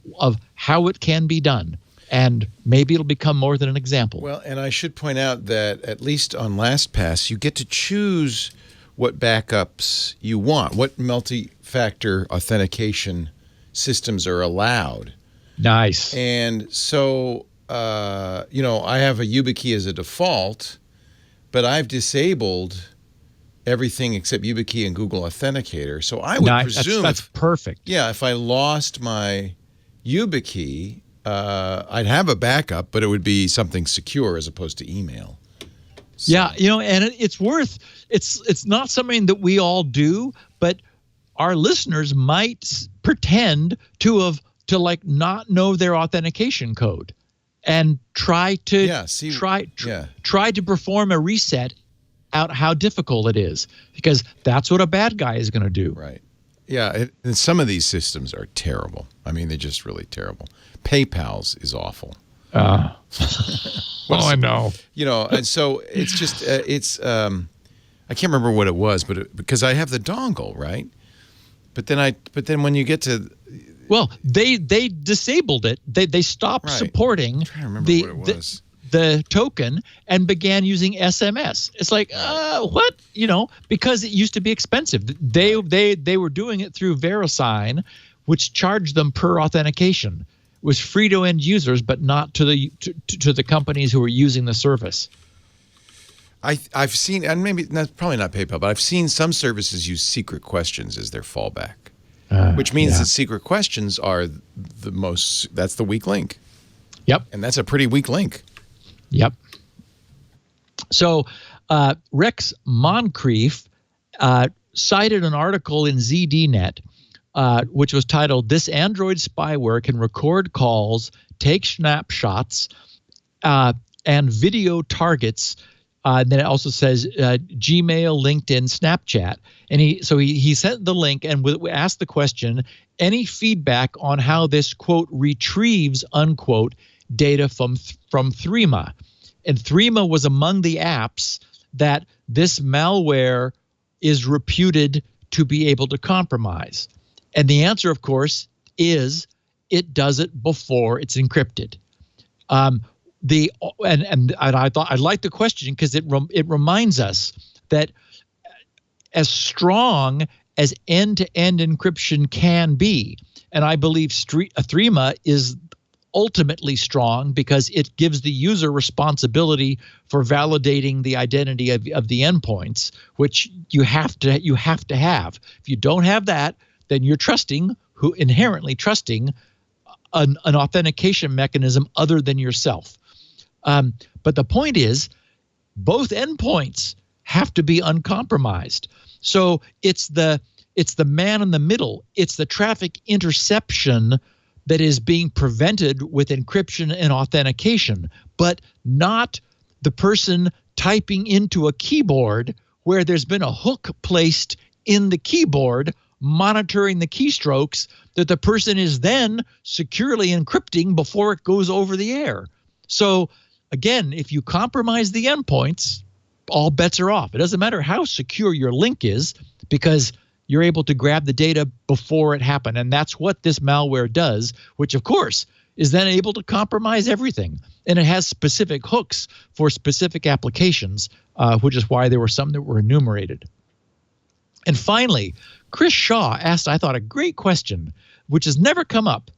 S4: how it can be done. And maybe it'll become more than an example.
S1: Well, and I should point out that at least on LastPass, you get to choose what backups you want, what multi-factor authentication systems are allowed.
S4: Nice.
S1: And so, I have a YubiKey as a default, but I've disabled everything except YubiKey and Google Authenticator. So I would presume
S4: that's perfect.
S1: Yeah, if I lost my YubiKey, I'd have a backup, but it would be something secure as opposed to email. So.
S4: Yeah, and it's not something that we all do, but our listeners might pretend to not know their authentication code and try to try to perform a reset out how difficult it is, because that's what a bad guy is going to do.
S1: Right. Yeah, and some of these systems are terrible. I mean, they're just really terrible. PayPal's is awful.
S4: I know.
S1: And so it's just I can't remember what it was, but because I have the dongle, right? But then when you get to,
S4: well, they disabled it. They stopped supporting the token and began using SMS. It's like, what? Because it used to be expensive. They were doing it through VeriSign, which charged them per authentication. It was free to end users, but not to the companies who were using the service.
S1: I've seen, and probably not PayPal, but I've seen some services use secret questions as their fallback, which means that secret questions are that's the weak link.
S4: Yep.
S1: And that's a pretty weak link.
S4: Yep. So Rex Moncrief cited an article in ZDNet which was titled, "This Android spyware can record calls, take snapshots, and video targets." And then it also says Gmail, LinkedIn, Snapchat. And he sent the link and we asked the question, any feedback on how this, quote, retrieves, unquote, data from Threema. And Threema was among the apps that this malware is reputed to be able to compromise. And the answer, of course, is it does it before it's encrypted. And I thought I liked the question because it reminds us that as strong as end-to-end encryption can be, and I believe Threema is ultimately strong because it gives the user responsibility for validating the identity of the endpoints, which you have to have. If you don't have that, then you're inherently trusting an authentication mechanism other than yourself. But the point is, both endpoints have to be uncompromised. So it's the man in the middle. It's the traffic interception that is being prevented with encryption and authentication, but not the person typing into a keyboard where there's been a hook placed in the keyboard monitoring the keystrokes that the person is then securely encrypting before it goes over the air. So again, if you compromise the endpoints, all bets are off. It doesn't matter how secure your link is because you're able to grab the data before it happened. And that's what this malware does, which of course is then able to compromise everything. And it has specific hooks for specific applications, which is why there were some that were enumerated. And finally, Chris Shaw asked, I thought, a great question, which has never come up.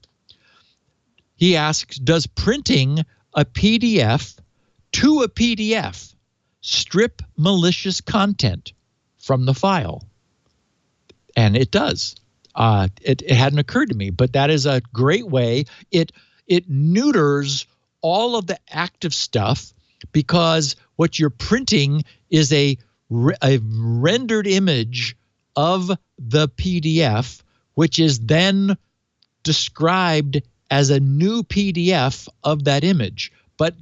S4: He asks, does printing a PDF to a PDF strip malicious content from the file? And it does. It hadn't occurred to me, but that is a great way. It neuters all of the active stuff because what you're printing is a rendered image of the PDF, which is then described as a new PDF of that image. But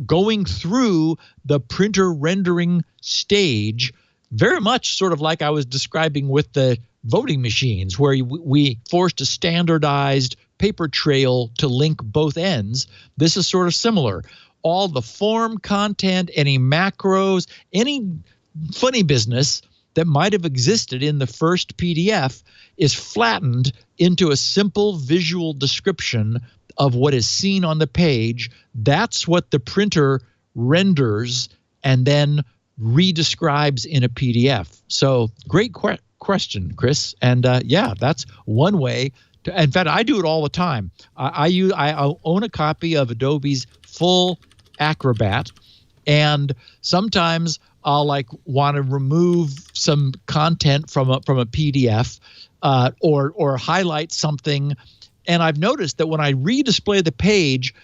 S4: going through the printer rendering stage, very much sort of like I was describing with the voting machines, where we forced a standardized paper trail to link both ends. This is sort of similar. All the form content, any macros, any funny business that might have existed in the first PDF is flattened into a simple visual description of what is seen on the page. That's what the printer renders and then redescribes in a PDF. So great question, Chris. And yeah, that's one way to, in fact, I do it all the time. I own a copy of Adobe's full Acrobat, and sometimes I'll want to remove some content from a PDF or highlight something. And I've noticed that when I redisplay the page,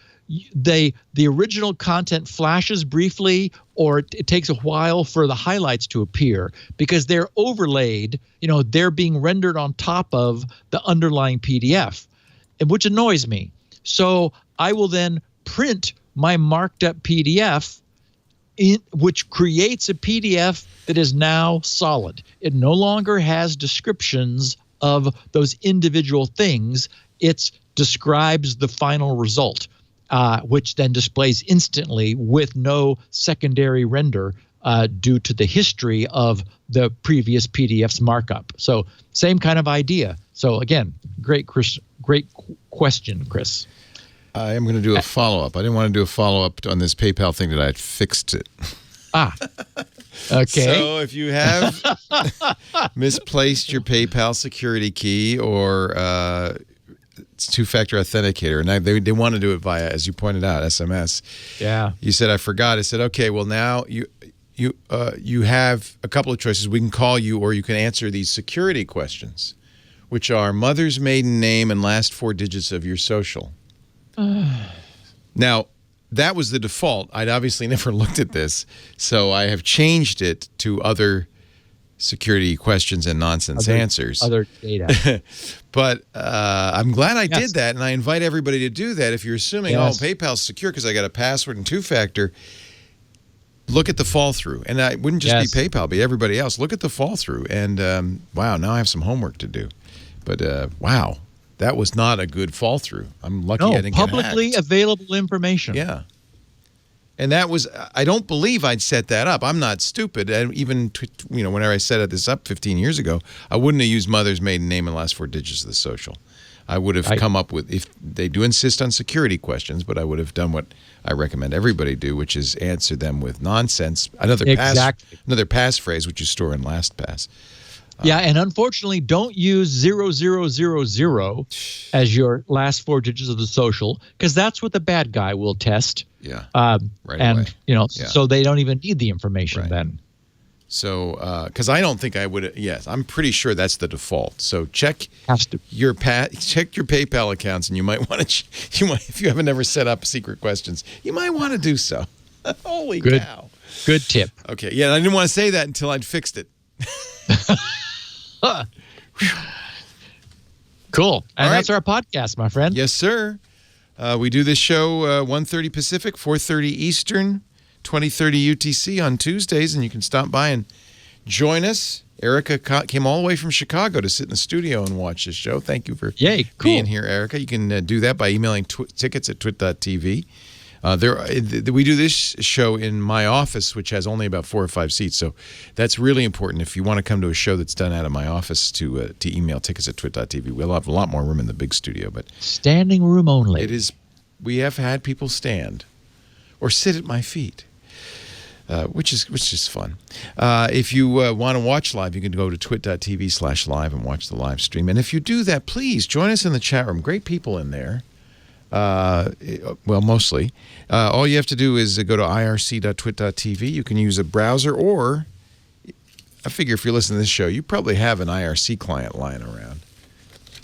S4: the original content flashes briefly, or it takes a while for the highlights to appear because they're overlaid, they're being rendered on top of the underlying PDF, which annoys me. So I will then print my marked up PDF, which creates a PDF that is now solid. It no longer has descriptions of those individual things. It describes the final result, which then displays instantly with no secondary render due to the history of the previous PDF's markup. So same kind of idea. So again, great question, Chris.
S1: I am going to do a follow-up. I didn't want to do a follow-up on this PayPal thing that I had fixed it.
S4: Okay.
S1: So if you have misplaced your PayPal security key or it's two-factor authenticator, and they want to do it via, as you pointed out, SMS.
S4: Yeah.
S1: You said, I forgot. I said, okay, well, now you have a couple of choices. We can call you, or you can answer these security questions, which are mother's maiden name and last 4 digits of your social. Now, that was the default. I'd obviously never looked at this, so I have changed it to other security questions and nonsense answers.
S4: Other data.
S1: But I'm glad I did that, and I invite everybody to do that. If you're assuming, PayPal's secure because I got a password and two-factor, look at the fall-through. And I wouldn't just be PayPal, but everybody else. Look at the fall-through. And, wow, now I have some homework to do. But, wow, that was not a good fall-through. I'm lucky I didn't get hacked.
S4: Publicly available information.
S1: Yeah. And that was, I don't believe I'd set that up. I'm not stupid. And even, whenever I set this up 15 years ago, I wouldn't have used mother's maiden name and last 4 digits of the social. I would have come up with, if they do insist on security questions, but I would have done what I recommend everybody do, which is answer them with nonsense. Another passphrase, which you store in LastPass.
S4: Yeah, and unfortunately, don't use 0000 as your last 4 digits of the social, because that's what the bad guy will test.
S1: Yeah,
S4: right away. So they don't even need the information then.
S1: So, because I don't think I would. Yes, I'm pretty sure that's the default. So check your PayPal accounts, and you might want to. If you haven't ever set up secret questions, you might want to do so. Holy cow!
S4: Good tip.
S1: Okay, yeah, I didn't want to say that until I'd fixed it.
S4: Cool. And that's our podcast, my friend.
S1: Yes, sir. We do this show 1:30 Pacific, 4:30 Eastern, 20:30 UTC on Tuesdays, and you can stop by and join us. Erica came all the way from Chicago to sit in the studio and watch this show. Thank you for being here, Erica. You can do that by emailing tickets at twit.tv. We do this show in my office, which has only about 4 or 5 seats. So that's really important. If you want to come to a show that's done out of my office, to email tickets at twit.tv. We'll have a lot more room in the big studio, but
S4: standing room only.
S1: It is. We have had people stand or sit at my feet, which is fun. If you want to watch live, you can go to twit.tv/live and watch the live stream. And if you do that, please join us in the chat room. Great people in there. Well, mostly. All you have to do is go to irc.twit.tv. You can use a browser, or I figure if you're listening to this show, you probably have an IRC client lying around.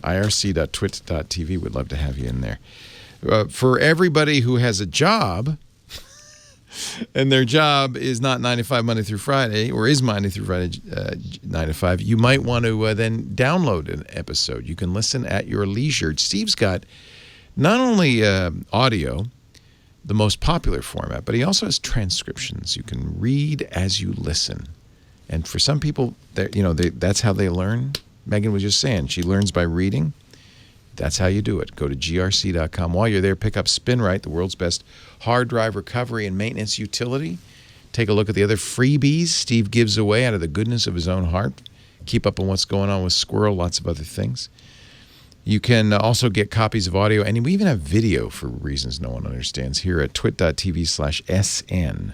S1: irc.twit.tv. We'd love to have you in there. For everybody who has a job, and their job is not 9 to 5 Monday through Friday, or is Monday through Friday 9 to 5, you might want to then download an episode. You can listen at your leisure. Steve's got not only audio, the most popular format, but he also has transcriptions. You can read as you listen. And for some people, that's how they learn. Megan was just saying, she learns by reading. That's how you do it. Go to grc.com. While you're there, pick up Spinrite, the world's best hard drive recovery and maintenance utility. Take a look at the other freebies Steve gives away out of the goodness of his own heart. Keep up on what's going on with Squirrel, lots of other things. You can also get copies of audio, and we even have video for reasons no one understands here at twit.tv/SN.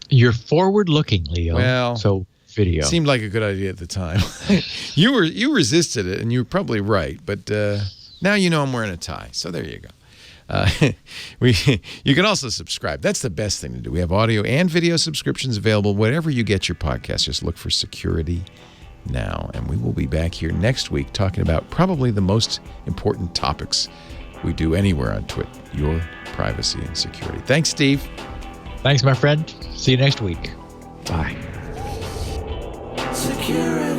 S1: You're
S4: forward-looking, Leo.
S1: Well,
S4: so video
S1: seemed like a good idea at the time. You resisted it, and you were probably right. But now you know I'm wearing a tie, so there you go. You can also subscribe. That's the best thing to do. We have audio and video subscriptions available. Wherever you get your podcast, just look for Security Now. And we will be back here next week talking about probably the most important topics we do anywhere on Twit, your privacy and security. Thanks, Steve.
S4: Thanks, my friend. See you next week. Bye.
S2: Security.